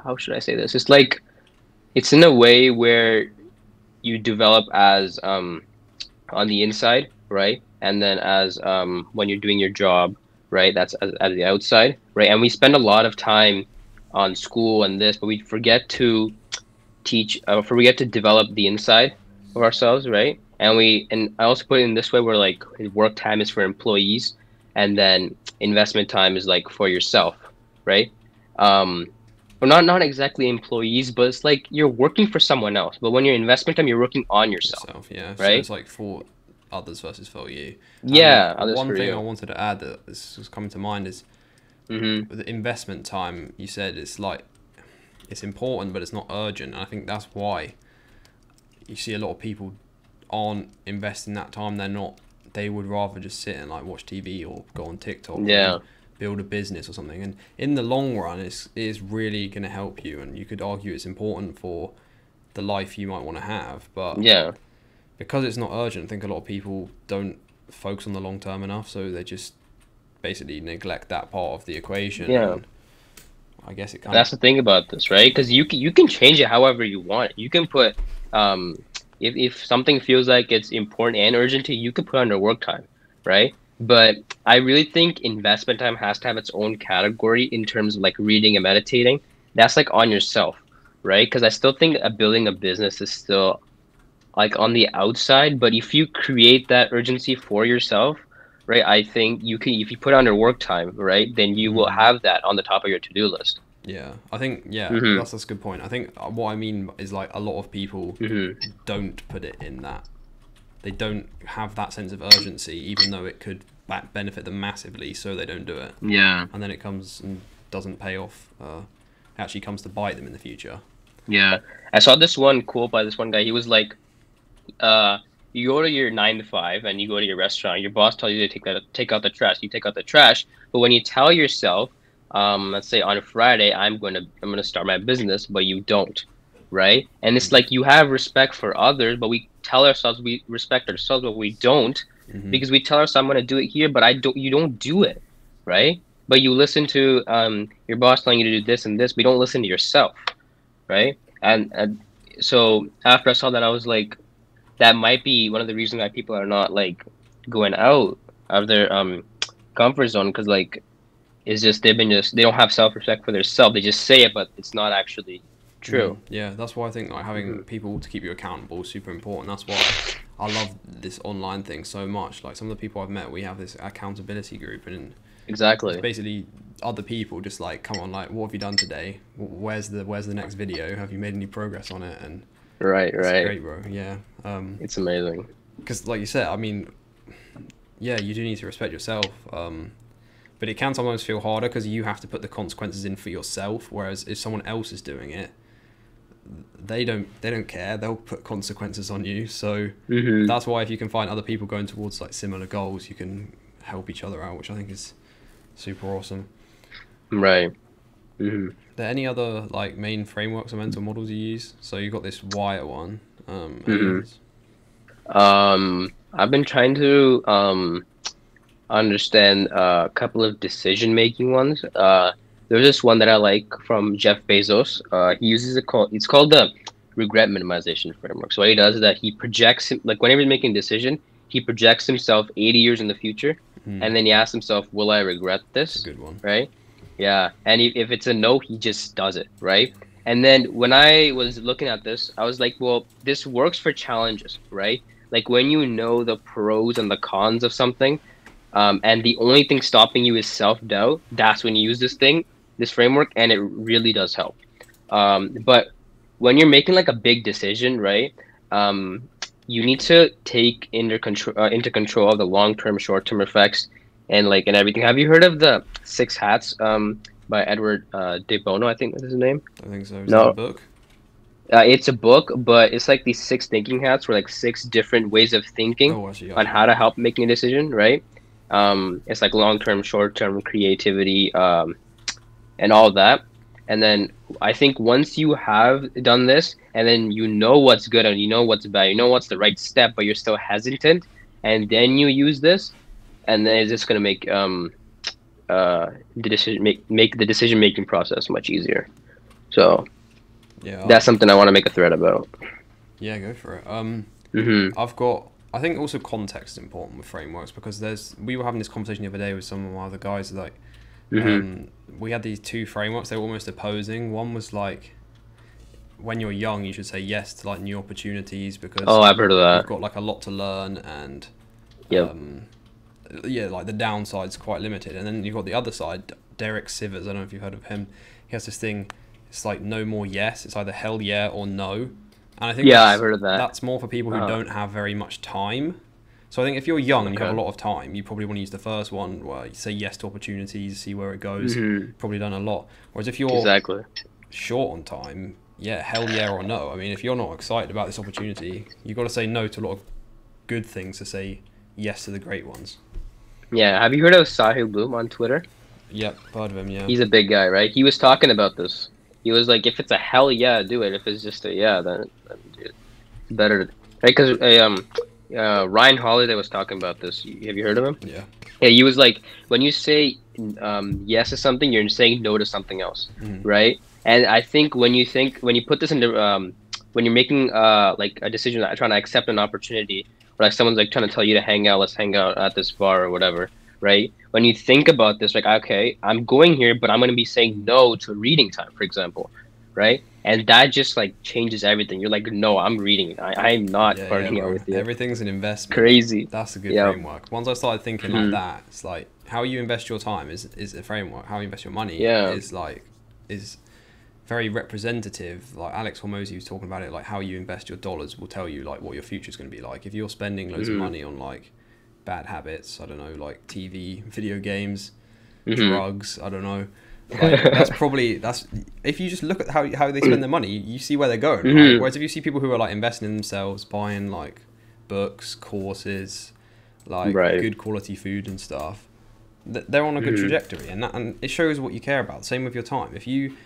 C: how should I say this? It's like it's in a way where you develop as on the inside, right? And then as when you're doing your job, right? That's at the outside, right? And we spend a lot of time on school and this, but we forget to forget to develop the inside of ourselves, right? And I also put it in this way where like work time is for employees, and then investment time is like for yourself, right? Or not exactly employees, but it's like you're working for someone else. But when you're investment time, you're working on yourself.
A: Yeah.
C: Right?
A: So it's like for others versus for you.
C: Yeah.
A: One thing I wanted to add that is coming to mind is the investment time. You said it's like it's important, but it's not urgent. And I think that's why you see a lot of people aren't investing that time. They would rather just sit and like watch TV or go on TikTok.
C: Yeah.
A: Build a business or something, and in the long run it is really going to help you, and you could argue it's important for the life you might want to have, but
C: yeah,
A: because it's not urgent, I think a lot of people don't focus on the long term enough, so they just basically neglect that part of the equation.
C: Yeah,
A: and I guess
C: that's the thing about this, right? Because you can change it however you want. You can put if something feels like it's important and urgent to you, can put under work time, right? But I really think investment time has to have its own category in terms of like reading and meditating. That's like on yourself, right? Because I still think building a business is still like on the outside. But if you create that urgency for yourself, right, I think you can, if you put under work time, right, then you will have that on the top of your to-do list.
A: Yeah, I think, that's a good point. I think what I mean is like a lot of people don't put it in that. They don't have that sense of urgency, even though it could benefit them massively, so they don't do it.
C: Yeah.
A: And then it comes and doesn't pay off. Actually comes to bite them in the future.
C: Yeah. I saw this one quote by this one guy. He was like, you go to your 9 to 5 and you go to your restaurant. Your boss tells you to take out the trash. You take out the trash. But when you tell yourself, let's say on a Friday, I'm gonna start my business, but you don't, right? And it's like you have respect for others, but we tell ourselves we respect ourselves, but we don't, because we tell ourselves I'm gonna do it here, but you don't do it, right? But you listen to your boss telling you to do this and this, but you don't listen to yourself, right? And so after I saw that, I was like, that might be one of the reasons why people are not like going out of their comfort zone, because like it's just they don't have self-respect for themselves. They just say it, but it's not actually true.
A: Yeah, that's why I think like having people to keep you accountable is super important. That's why I love this online thing so much. Like some of the people I've met, we have this accountability group, and
C: exactly,
A: it's basically other people just like, come on, like, what have you done today? Where's the next video? Have you made any progress on it? And
C: right,
A: it's great, bro. Yeah,
C: it's amazing.
A: Because like you said, I mean, yeah, you do need to respect yourself. But it can sometimes feel harder because you have to put the consequences in for yourself. Whereas if someone else is doing it, they don't care. They'll put consequences on you. So that's why if you can find other people going towards like similar goals, you can help each other out, which I think is super awesome.
C: Right.
A: Are there any other like main frameworks or mental models you use? So you've got this W.I.R.E one.
C: I've been trying to understand a couple of decision-making ones. There's this one that I like from Jeff Bezos. He uses it's called the regret minimization framework. So what he does is that he projects, like whenever he's making a decision, he projects himself 80 years in the future, and then he asks himself, will I regret this?
A: That's a good one.
C: Right? Yeah. And if it's a no, he just does it, right? And then when I was looking at this, I was like, well, this works for challenges, right? Like when you know the pros and the cons of something, and the only thing stopping you is self-doubt, that's when you use this framework, and it really does help. But when you're making like a big decision, right, you need to take into control of the long-term, short-term effects and everything. Have you heard of the Six Hats by Edward de Bono? I think that's his name.
A: I think so. Is that
C: No,
A: a book?
C: it's a book, but it's like these six thinking hats, where like six different ways of thinking
A: Oh, actually,
C: on how to help making a decision, right? It's like long-term, short-term, creativity, and all that. And then I think once you have done this, and then you know what's good and you know what's bad, you know what's the right step, but you're still hesitant, and then you use this, and then it's just gonna make the decision making process much easier. So
A: Yeah.
C: that's something I want to make a thread about.
A: Yeah, go for it. I think also context is important with frameworks, because we were having this conversation the other day with some of my other guys, like, we had these two frameworks. They were almost opposing. One was like, when you're young, you should say yes to like new opportunities, because
C: I've heard of that.
A: you've got like a lot to learn, and like the downside's quite limited. And then you've got the other side, Derek Sivers. I don't know if you've heard of him. He has this thing. It's like no more yes. It's either hell yeah or no. And I think
C: I've heard of that.
A: That's more for people who don't have very much time. So I think if you're young and you have a lot of time, you probably want to use the first one, where you say yes to opportunities, see where it goes. Probably done a lot. Whereas if you're short on time, hell yeah or no. I mean, if you're not excited about this opportunity, you've got to say no to a lot of good things to say yes to the great ones.
C: Yeah, have you heard of Sahil Bloom on Twitter?
A: Yep, heard of him, yeah.
C: He's a big guy, right? He was talking about this. He was like, if it's a hell yeah, do it. If it's just a yeah, then it's better. Right? Because Ryan Holiday was talking about this. Have you heard of him?
A: Yeah.
C: Yeah, he was like, when you say yes to something, you're saying no to something else, right? And I think when you put this into when you're making like a decision, trying to accept an opportunity, or like someone's like trying to tell you to hang out, let's hang out at this bar or whatever, right? When you think about this, like, okay, I'm going here, but I'm going to be saying no to reading time, for example, right? And that just like changes everything. You're like, no, I'm reading. I'm not partying out with you.
A: Everything's an investment.
C: Crazy.
A: That's a good framework. Once I started thinking like that, it's like how you invest your time is a framework. How you invest your money is very representative. Like Alex Hormozi was talking about it, like how you invest your dollars will tell you like what your future's going to be like. If you're spending loads of money on like bad habits, I don't know, like TV, video games, drugs, I don't know. Like, that's if you just look at how they spend their money, you see where they're going. Right? Whereas if you see people who are like investing in themselves, buying like books, courses, like good quality food and stuff, they're on a good trajectory, and it shows what you care about. Same with your time. If you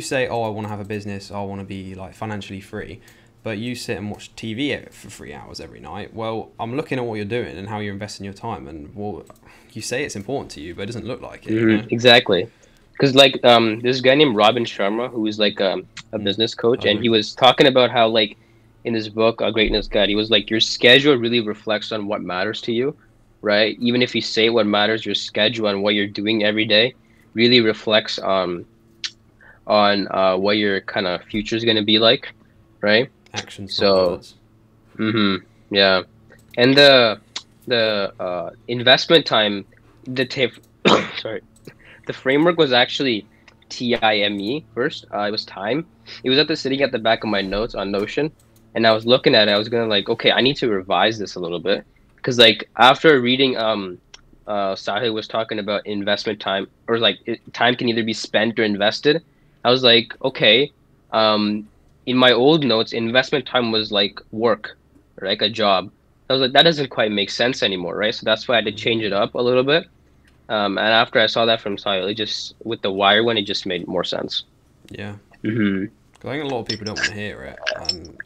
A: say, oh, I want to have a business, I want to be like financially free, but you sit and watch TV for 3 hours every night, well, I'm looking at what you're doing and how you're investing your time, and well, you say it's important to you, but it doesn't look like it. You know?
C: Exactly. Because like there's a guy named Robin Sharma who is like a business coach, and he was talking about how like in his book, A Greatness Guide, he was like, your schedule really reflects on what matters to you, right? Even if you say what matters, your schedule and what you're doing every day really reflects on what your kind of future is going to be like, right?
A: Actions.
C: So, yeah, and the investment time, sorry. The framework was actually TIME first. It was time. It was sitting at the back of my notes on Notion, and I was looking at it. I was gonna like, okay, I need to revise this a little bit, because like after reading, Sahil was talking about investment time, or like time can either be spent or invested. I was like, okay, in my old notes, investment time was like work, like a job. I was like, that doesn't quite make sense anymore, right? So that's why I had to change it up a little bit. And after I saw that from Sahil, it just, with the W.I.R.E one, it just made more sense.
A: Yeah. I think a lot of people don't want to hear it. And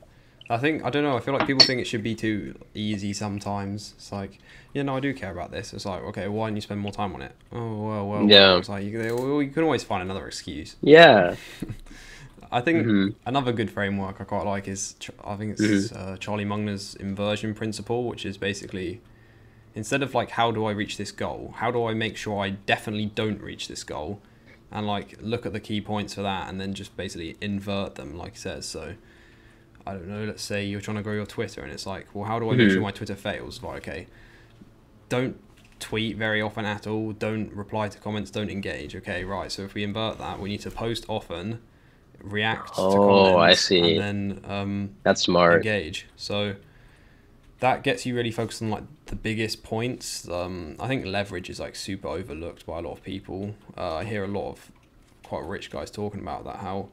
A: I don't know, I feel like people think it should be too easy sometimes. It's like, yeah, no, I do care about this. It's like, okay, why don't you spend more time on it? Oh, well. Yeah. It's like, you can always find another excuse.
C: Yeah.
A: I think another good framework I quite like is, I think it's Charlie Munger's Inversion Principle, which is basically, instead of like, how do I reach this goal? How do I make sure I definitely don't reach this goal? And like, look at the key points for that, and then just basically invert them, like it says. So, I don't know, let's say you're trying to grow your Twitter, and it's like, well, how do I make sure my Twitter fails? Like, okay, don't tweet very often at all. Don't reply to comments. Don't engage. Okay, right. So if we invert that, we need to post often, react to
C: Oh, I
A: comments,
C: see.
A: and then
C: That's smart.
A: engage. So that gets you really focused on like the biggest points. I think leverage is like super overlooked by a lot of people. I hear a lot of quite rich guys talking about that, how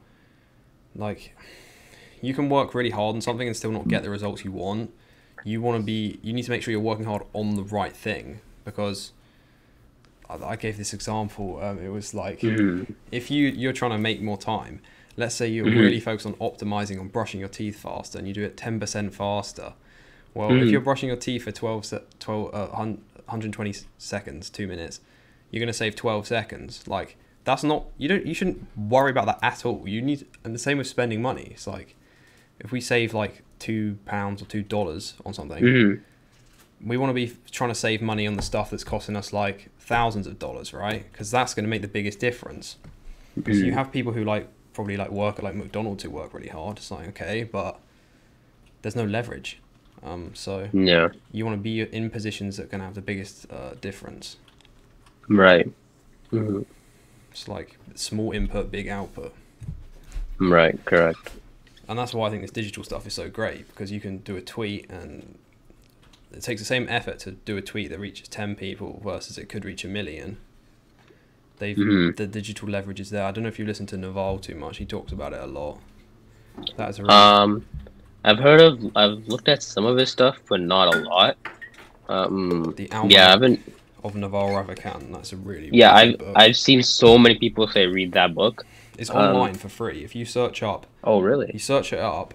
A: like you can work really hard on something and still not get the results you want. You need to make sure you're working hard on the right thing, because I gave this example. It was like, if you're trying to make more time, let's say you're really focused on optimizing on brushing your teeth faster, and you do it 10% faster. Well, if you're brushing your teeth for 120 seconds, 2 minutes, you're going to save 12 seconds. Like, that's not, you shouldn't worry about that at all. And the same with spending money. It's like, if we save like £2 or $2 on something, we want to be trying to save money on the stuff that's costing us like thousands of dollars, right? Because that's going to make the biggest difference. Because you have people who probably work at like McDonald's who work really hard. It's like, okay, but there's no leverage. So
C: Yeah.
A: you want to be in positions that are going to have the biggest difference.
C: Right.
A: It's like small input, big output.
C: Right. Correct.
A: And that's why I think this digital stuff is so great, because you can do a tweet and it takes the same effort to do a tweet that reaches 10 people versus it could reach 1 million. The digital leverage is there. I don't know if you listen to Naval too much. He talks about it a lot. That's a really...
C: I've looked at some of his stuff, but not a lot.
A: The Almanac
C: yeah, I've been
A: of Naval Ravikant. That's a really
C: yeah.
A: book.
C: I've seen so many people say read that book.
A: It's online for free. If you search up,
C: oh really?
A: You search it up.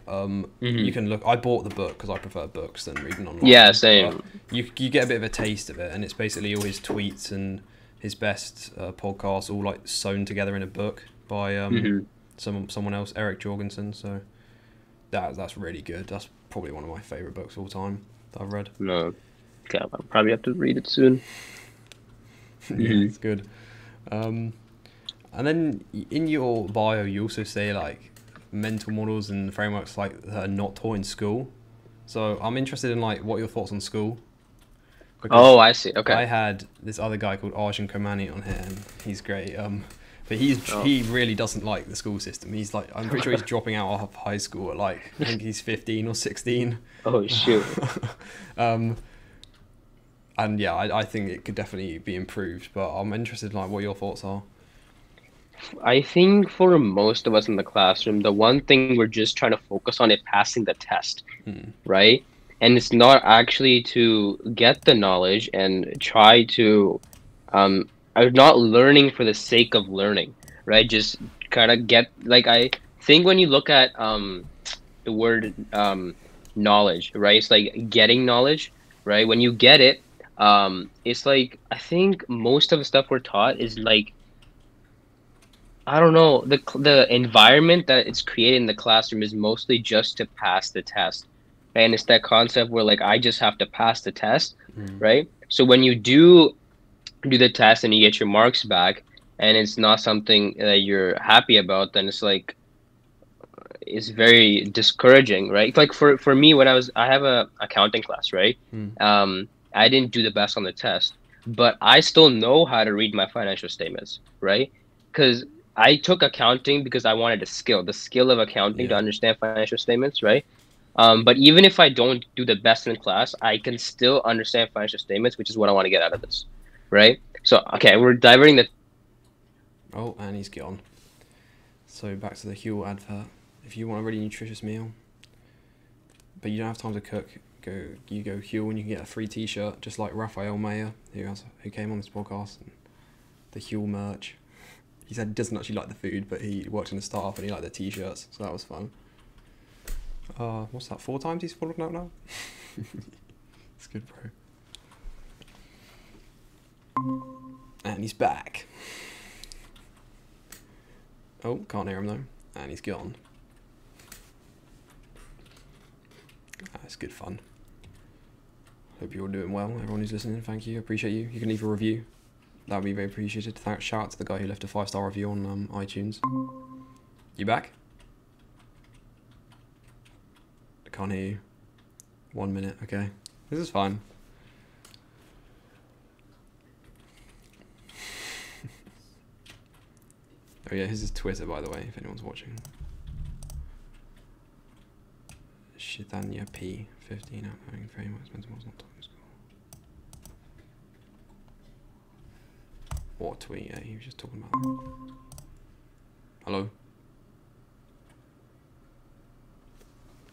A: You can look. I bought the book because I prefer books than reading online.
C: Yeah, same.
A: You get a bit of a taste of it, and it's basically all his tweets and his best podcasts all like sewn together in a book by someone else, Eric Jorgensen. So that's really good. That's probably one of my favorite books of all time that I've read.
C: No, okay, I'll probably have to read it soon.
A: Yeah, it's good. And then in your bio, you also say like mental models and frameworks like that are not taught in school. So I'm interested in like what your thoughts on school.
C: Oh, I see. Okay.
A: I had this other guy called Arjun Komani on here, and he's great. But he really doesn't like the school system. He's like, I'm pretty sure he's dropping out of high school at like, I think he's 15 or 16.
C: Oh shoot.
A: And yeah, I think it could definitely be improved. But I'm interested in like what your thoughts are.
C: I think for most of us in the classroom, the one thing we're just trying to focus on is passing the test, right? And it's not actually to get the knowledge and try to, not learning for the sake of learning, right? Just kind of get, like, I think when you look at the word knowledge, right? It's like getting knowledge, right? When you get it, it's like, I think most of the stuff we're taught is like, I don't know, the environment that it's created in the classroom is mostly just to pass the test. And it's that concept where like I just have to pass the test, right? So when you do the test and you get your marks back and it's not something that you're happy about, then it's like it's very discouraging, right? Like for me, when I have a accounting class, right? I didn't do the best on the test, but I still know how to read my financial statements, right? Because I took accounting because I wanted the skill of accounting to understand financial statements, right? But even if I don't do the best in class, I can still understand financial statements, which is what I want to get out of this, right? So, okay, we're diverting the...
A: Oh, and he's gone. So back to the Huel advert. If you want a really nutritious meal, but you don't have time to cook, go Huel and you can get a free t-shirt, just like Raphael Mayer, who came on this podcast, and the Huel merch. He said he doesn't actually like the food, but he worked in a startup and he liked the t-shirts, so that was fun. What's that, 4 times he's followed out now? It's good, bro. And he's back. Oh, can't hear him though. And he's gone. That's good fun. Hope you're all doing well. Everyone who's listening, thank you. Appreciate you. You can leave a review. That would be very appreciated. Shout out to the guy who left a 5-star review on iTunes. You back? I can't hear you. 1 minute, okay. This is fine. Oh yeah, here's his Twitter, by the way, if anyone's watching. Cheaithanya P. 15 outgoing frameworks, mentors, not talking school. What tweet? Yeah, he was just talking about that. Hello?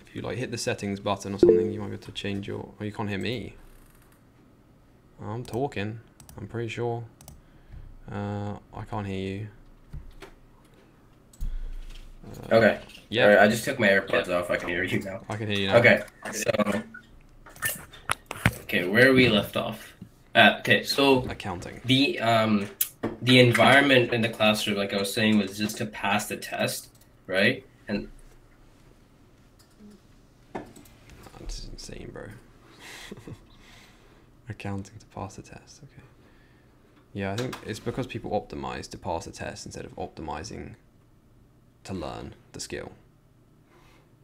A: If you like hit the settings button or something, you might be able to change your... Oh, you can't hear me. I'm talking. I'm pretty sure. I can't hear you.
B: Okay.
A: Yeah.
B: All right, I just took my AirPods off. I can hear you now.
A: I can hear you now.
B: Okay. So. Okay, where we left off. Okay, so
A: Accounting.
B: the environment in the classroom, like I was saying, was just to pass the test, right? And
A: This is insane, bro. Accounting to pass the test. Okay. Yeah, I think it's because people optimize to pass the test instead of optimizing to learn the skill.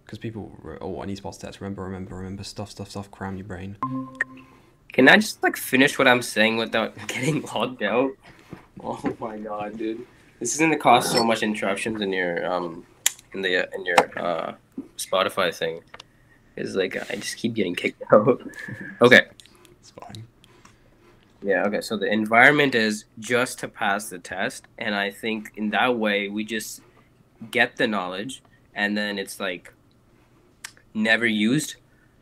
A: Because people, oh, I need to pass the test. Remember, stuff, cram your brain.
B: can I just like finish what I'm saying without getting logged out? Oh my god, dude! This is gonna cause so much interruptions in your Spotify thing. It's like I just keep getting kicked out. Okay.
A: It's fine.
B: Yeah, okay. So the environment is just to pass the test, and I think in that way we just get the knowledge, and then it's like never used,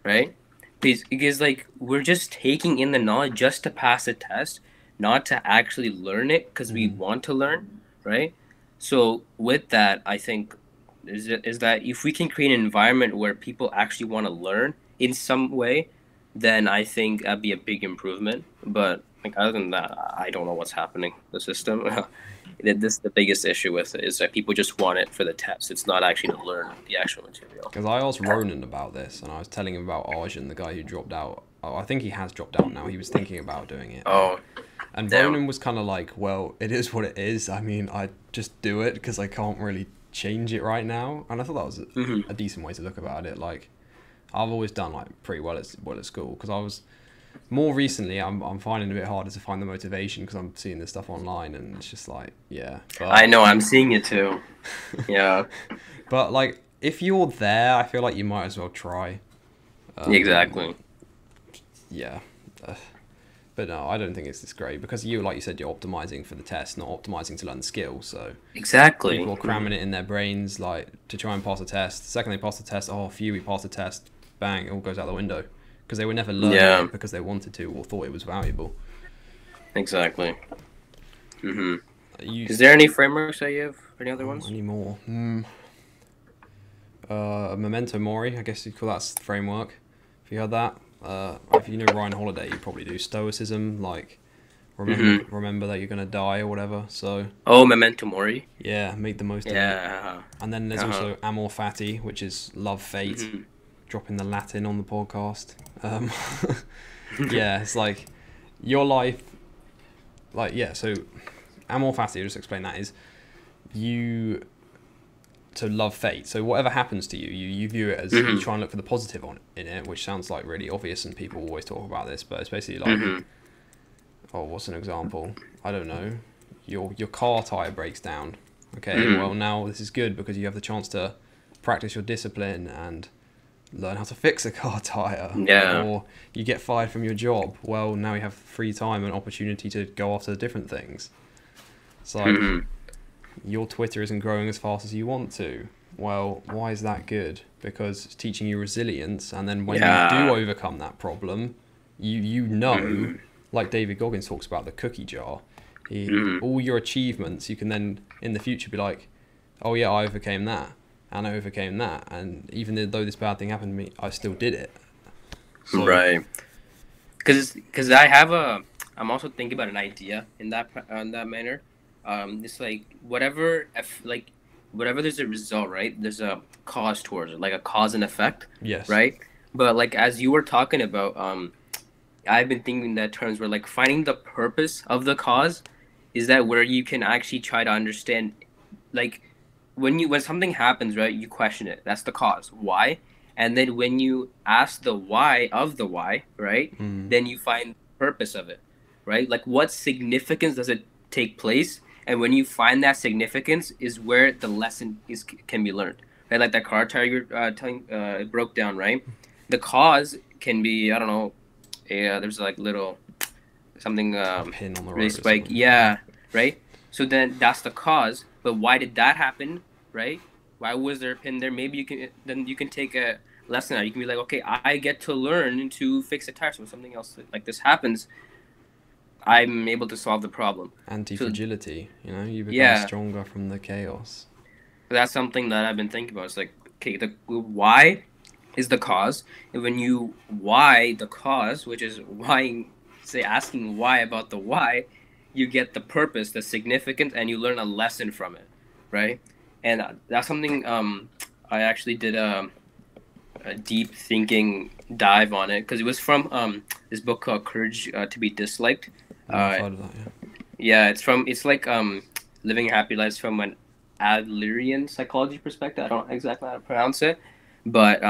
B: right? Because like we're just taking in the knowledge just to pass the test, not to actually learn it because we want to learn, right? So with that, I think is that if we can create an environment where people actually want to learn in some way, then I think that'd be a big improvement. But like other than that, I don't know what's happening. The system, the biggest issue with it is that people just want it for the test. It's not actually to learn the actual material.
A: Because I asked Ronan about this, and I was telling him about Arjun, the guy who dropped out. Oh, I think he has dropped out now. He was thinking about doing it.
B: Oh.
A: And
B: Damn.
A: Ronan was kind of like, well, it is what it is. I mean, I just do it because I can't really change it right now. And I thought that was a decent way to look about it. Like, I've always done like pretty well at school because I was more recently. I'm finding it a bit harder to find the motivation because I'm seeing this stuff online and it's just like, yeah. But,
B: I know, I'm seeing it too. Yeah.
A: But like, if you're there, I feel like you might as well try.
B: Exactly.
A: Yeah. But no, I don't think it's this great because like you said, you're optimizing for the test, not optimizing to learn the skill. So
B: exactly,
A: people are cramming it in their brains like to try and pass a test. The second they pass the test, oh, phew, we passed the test, bang, it all goes out the window because they would never learn it because they wanted to or thought it was valuable.
B: Exactly. Is there any frameworks that you have? Any other ones?
A: Any more? Memento Mori, I guess you'd call that framework. If you heard that. If you know Ryan Holiday, you probably do Stoicism, like remember that you're gonna die or whatever. So
B: Memento Mori.
A: Yeah, make the most of it. And then there's also Amor Fati, which is love fate. Dropping the Latin on the podcast. Yeah, it's like your life. Like so, Amor Fati. I'll just explain that is you. To love fate. So whatever happens to you, you view it as you try and look for the positive in it, which sounds like really obvious and people always talk about this, but it's basically like, oh, what's an example? I don't know. Your car tire breaks down. Okay, well now this is good because you have the chance to practice your discipline and learn how to fix a car tire.
B: Yeah.
A: Or you get fired from your job. Well, now you have free time and opportunity to go after different things. It's like your Twitter isn't growing as fast as you want to. Well, why is that good? Because it's teaching you resilience, and then when you do overcome that problem, you know, like David Goggins talks about the cookie jar, all your achievements, you can then in the future be like, oh yeah, I overcame that, and I overcame that, and even though this bad thing happened to me, I still did it. So,
B: right. Because I'm also thinking about an idea in that manner. It's like whatever there's a result, right? There's a cause towards it, like a cause and effect.
A: Yes.
B: Right. But like as you were talking about, I've been thinking in that terms where like finding the purpose of the cause is that where you can actually try to understand, like when something happens, right? You question it. That's the cause. Why? And then when you ask the why of the why, right? Then you find the purpose of it, right? Like what significance does it take place? And when you find that significance is where the lesson can be learned. Right? Like that car tire you're telling it broke down, right? The cause can be, I don't know, there's like little something
A: A pin on the
B: really
A: road.
B: spike. Yeah, right? So then that's the cause. But why did that happen, right? Why was there a pin there? Maybe you can take a lesson out. You can be like, okay, I get to learn to fix a tire. So when something else like this happens, I'm able to solve the problem.
A: Anti-fragility, you become stronger from the chaos.
B: That's something that I've been thinking about. It's like, okay, the why is the cause, and when you why the cause, which is why, say asking why about the why, you get the purpose, the significance, and you learn a lesson from it, right? And that's something I actually did a deep thinking dive on it because it was from this book called Courage to be Disliked.
A: I've heard of that,
B: yeah. It's like Living Happy Lives from an Adlerian psychology perspective. I don't exactly know how to pronounce it, but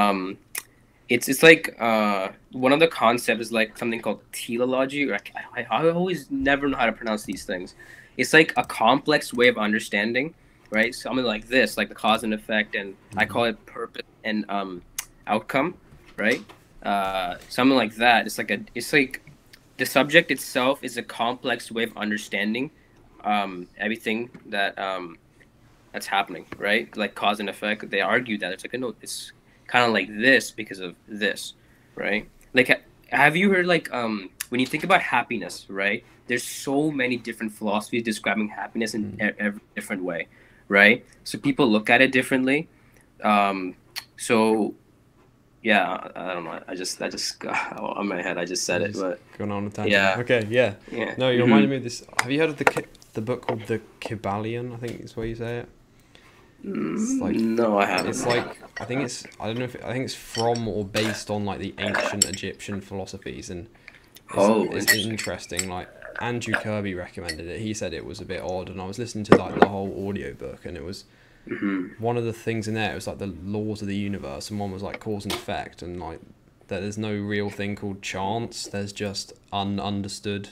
B: it's like one of the concepts is like something called teleology. Or I always never know how to pronounce these things. It's like a complex way of understanding, right? Something like this, like the cause and effect, and I call it purpose and outcome, right? Something like that. It's like the subject itself is a complex way of understanding everything that that's happening, right? Like cause and effect. They argue that it's like, no, it's kind of like this because of this, right? Like, have you heard like when you think about happiness, right? There's so many different philosophies describing happiness in every different way, right? So people look at it differently. So yeah, I don't know. I just got on my head. I just said it, but
A: going on a tangent.
B: Yeah.
A: Okay. Yeah.
B: Yeah.
A: No, you reminded me of this. Have you heard of the book called The Kybalion? I think is where you say it. It's like,
B: no, I haven't.
A: It's like I think it's from or based on like the ancient Egyptian philosophies, and it's interesting. Like Andrew Kirby recommended it. He said it was a bit odd, and I was listening to like the whole audio book, and it was. One of the things in there, it was like the laws of the universe, and one was like cause and effect, and like that there's no real thing called chance. There's just ununderstood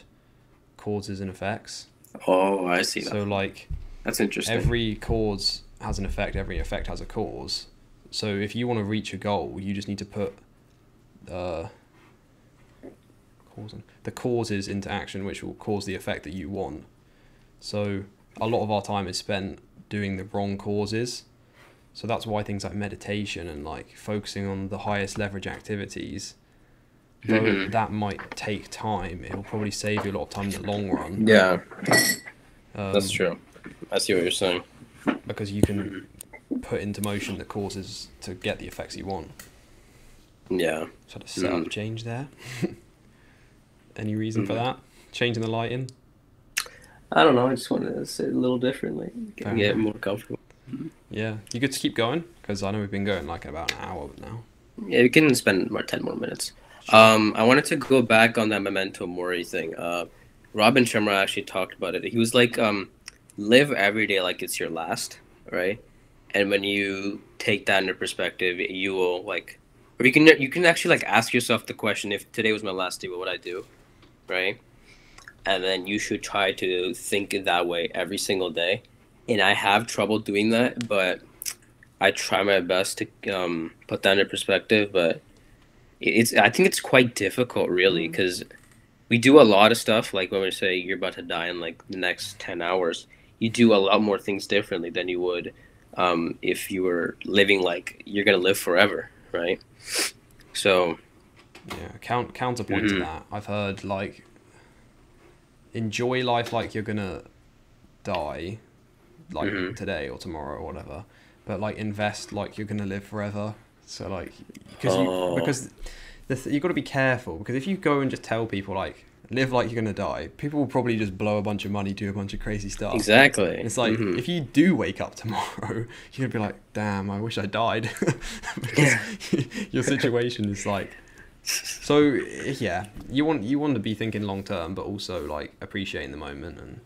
A: causes and effects.
B: Oh, I see.
A: So like,
B: that's interesting.
A: Every cause has an effect. Every effect has a cause. So if you want to reach a goal, you just need to put the causes into action, which will cause the effect that you want. So a lot of our time is spent doing the wrong causes, so that's why things like meditation and like focusing on the highest leverage activities, though that might take time, it'll probably save you a lot of time in the long run.
B: Yeah, that's true. I see what you're saying,
A: because you can put into motion the causes to get the effects you want.
B: Yeah.
A: So the setup change there. Any reason for that? Changing the lighting?
B: I don't know. I just wanted to say it a little differently. Get more comfortable.
A: Yeah. You good to keep going? Because I know we've been going like about an hour now.
B: Yeah, we can spend 10 more minutes. Sure. I wanted to go back on that Memento Mori thing. Robin Sharma actually talked about it. He was like, live every day like it's your last, right? And when you take that into perspective, you will like, or you can actually like ask yourself the question, if today was my last day, what would I do, right? And then you should try to think that way every single day. And I have trouble doing that, but I try my best to put that into perspective. But I think it's quite difficult, really, because we do a lot of stuff. Like when we say you're about to die in like the next 10 hours, you do a lot more things differently than you would if you were living like you're going to live forever, right? So
A: yeah, counterpoint to that, I've heard like, enjoy life like you're gonna die, like today or tomorrow or whatever, but like invest like you're gonna live forever. So like, because you got to be careful, because if you go and just tell people like live like you're gonna die, people will probably just blow a bunch of money, do a bunch of crazy stuff.
B: Exactly.
A: And it's like if you do wake up tomorrow, you're gonna be like, damn, I wish I died. Because your situation is like. So yeah, you want to be thinking long term, but also like appreciating the moment. And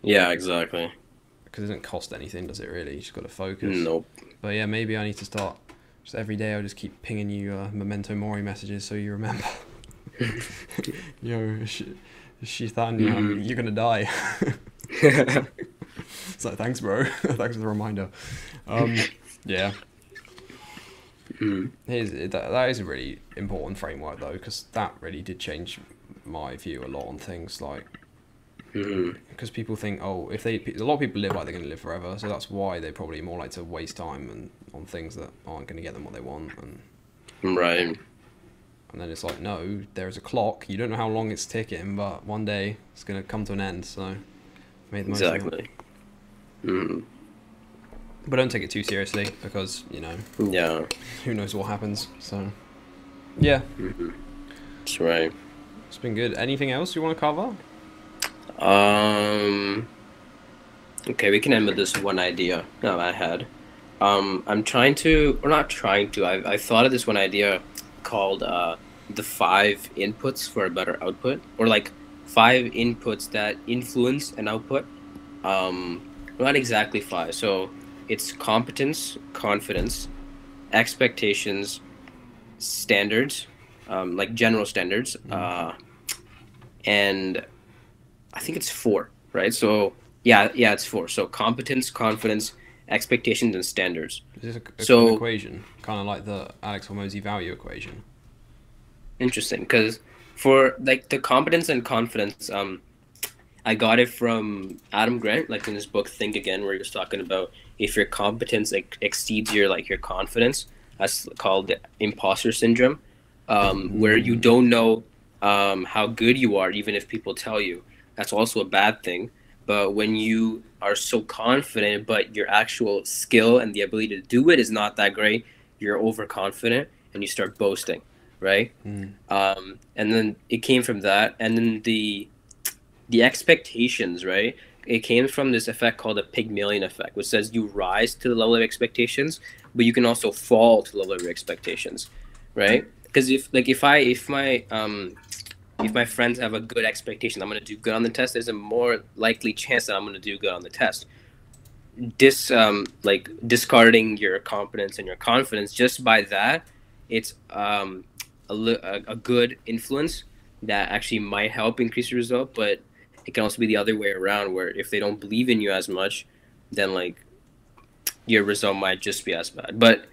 B: yeah, exactly,
A: because it doesn't cost anything, does it really? You just got to focus.
B: Nope.
A: But yeah, maybe I need to start just every day. I'll just keep pinging you Memento Mori messages so you remember. Yo, Cheaithanya, you're gonna die. It's like, thanks, bro. Thanks for the reminder. Yeah. That is a really important framework, though, because that really did change my view a lot on things, like, because people think, oh, a lot of people live like they're going to live forever, so that's why they probably more like to waste time on things that aren't going to get them what they want.
C: Right.
A: And then it's like, no, there's a clock. You don't know how long it's ticking, but one day it's going to come to an end. So, make the most of it.
C: Exactly.
A: But don't take it too seriously because,
C: Yeah.
A: who knows what happens. So, yeah.
C: That's right.
A: It's been good. Anything else you want to cover?
C: Okay, we can end with this one idea that I had. I'm trying to, or not trying to, I thought of this one idea called the 5 inputs for a better output, or like 5 inputs that influence an output. Not exactly 5. So it's competence, confidence, expectations, standards, like general standards, and I think it's 4, right? So yeah, it's 4. So competence, confidence, expectations, and standards.
A: Is this an equation, kind of like the Alex Hormozi value equation?
C: Interesting, because for like the competence and confidence, I got it from Adam Grant, like in his book Think Again, where he was talking about if your competence exceeds your confidence. That's called the imposter syndrome, where you don't know how good you are, even if people tell you. That's also a bad thing. But when you are so confident, but your actual skill and the ability to do it is not that great, you're overconfident and you start boasting, right? And then it came from that. And then the expectations, right? It came from this effect called the Pygmalion effect, which says you rise to the level of expectations, but you can also fall to the level of your expectations, right? Because if my friends have a good expectation, I'm going to do good on the test, there's a more likely chance that I'm going to do good on the test. Discarding your competence and your confidence, just by that, it's a good influence that actually might help increase your result, but it can also be the other way around, where if they don't believe in you as much, then your result might just be as bad. But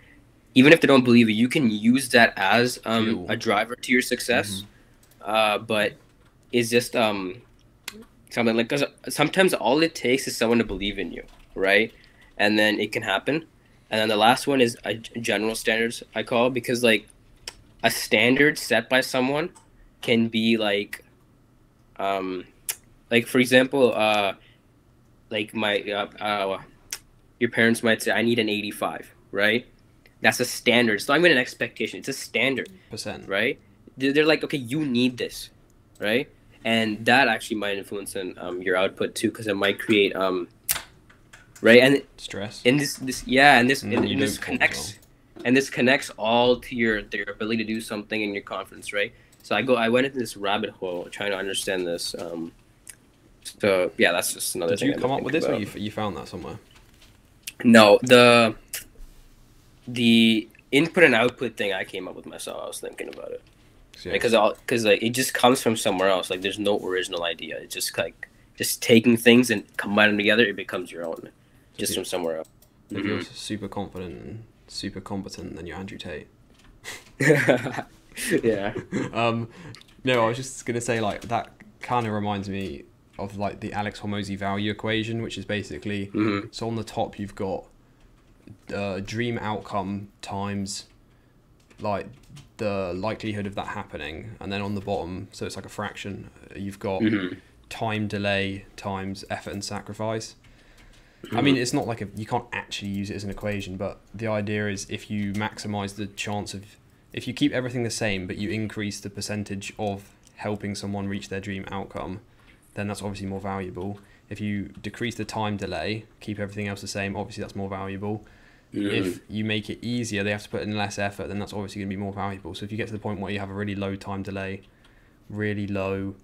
C: even if they don't believe you, you can use that as a driver to your success. But it's just something like, because sometimes all it takes is someone to believe in you, right? And then it can happen. And then the last one is general standards, I call, because a standard set by someone can be for example, your parents might say, I need an 85, right? That's a standard. It's not even an expectation. It's a standard.
A: %.
C: Right? They're like, okay, you need this, right? And that actually might influence your output too, because it might create right, and
A: stress.
C: And this connects all to their ability to do something and your confidence, right? So I went into this rabbit hole trying to understand this. So yeah, that's just another thing.
A: Did you come up with this, or you found that somewhere?
C: No, the input and output thing I came up with myself. I was thinking about it.
A: Yeah.
C: Because it just comes from somewhere else. There's no original idea. It's just taking things and combining them together. It becomes your own, just from somewhere else.
A: If you're super confident and super competent, then you're Andrew Tate.
C: Yeah.
A: No, I was just gonna say that kind of reminds me of the Alex Hormozi value equation, which is basically so on the top you've got dream outcome times the likelihood of that happening, and then on the bottom, so it's like a fraction, you've got time delay times effort and sacrifice. I mean, it's not you can't actually use it as an equation, but the idea is if you maximize the chance of, if you keep everything the same but you increase the percentage of helping someone reach their dream outcome, then that's obviously more valuable. If you decrease the time delay, keep everything else the same, obviously that's more valuable. If you make it easier, they have to put in less effort, then that's obviously going to be more valuable. So if you get to the point where you have a really low time delay, really low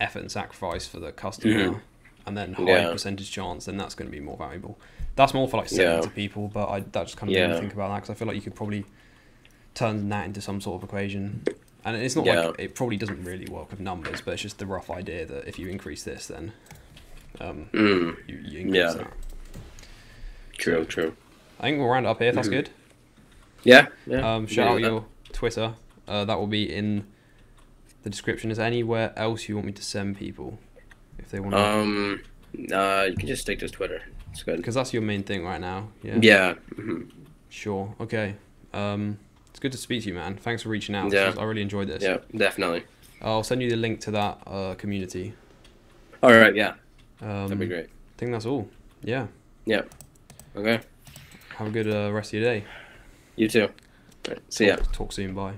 A: effort and sacrifice for the customer, and then high percentage chance, then that's going to be more valuable. That's more for selling to people, but that just kind of made me think about that, because I feel like you could probably turn that into some sort of equation. And it's not it probably doesn't really work with numbers, but it's just the rough idea that if you increase this, then you increase that.
C: True.
A: I think we'll round it up here if that's good.
B: Yeah.
A: Shout out your Twitter. That will be in the description. Is there anywhere else you want me to send people if they want to?
B: You can just stick to Twitter. It's good.
A: Because that's your main thing right now. Yeah.
B: Yeah.
A: Sure. Okay. It's good to speak to you, man. Thanks for reaching out.
B: Yeah.
A: I really enjoyed this.
B: Yeah, definitely.
A: I'll send you the link to that community.
B: All right. Yeah. That'd be great.
A: I think that's all. Yeah.
B: Yeah. Okay.
A: Have a good rest of your day.
B: You too. All right. See ya.
A: Talk soon. Bye.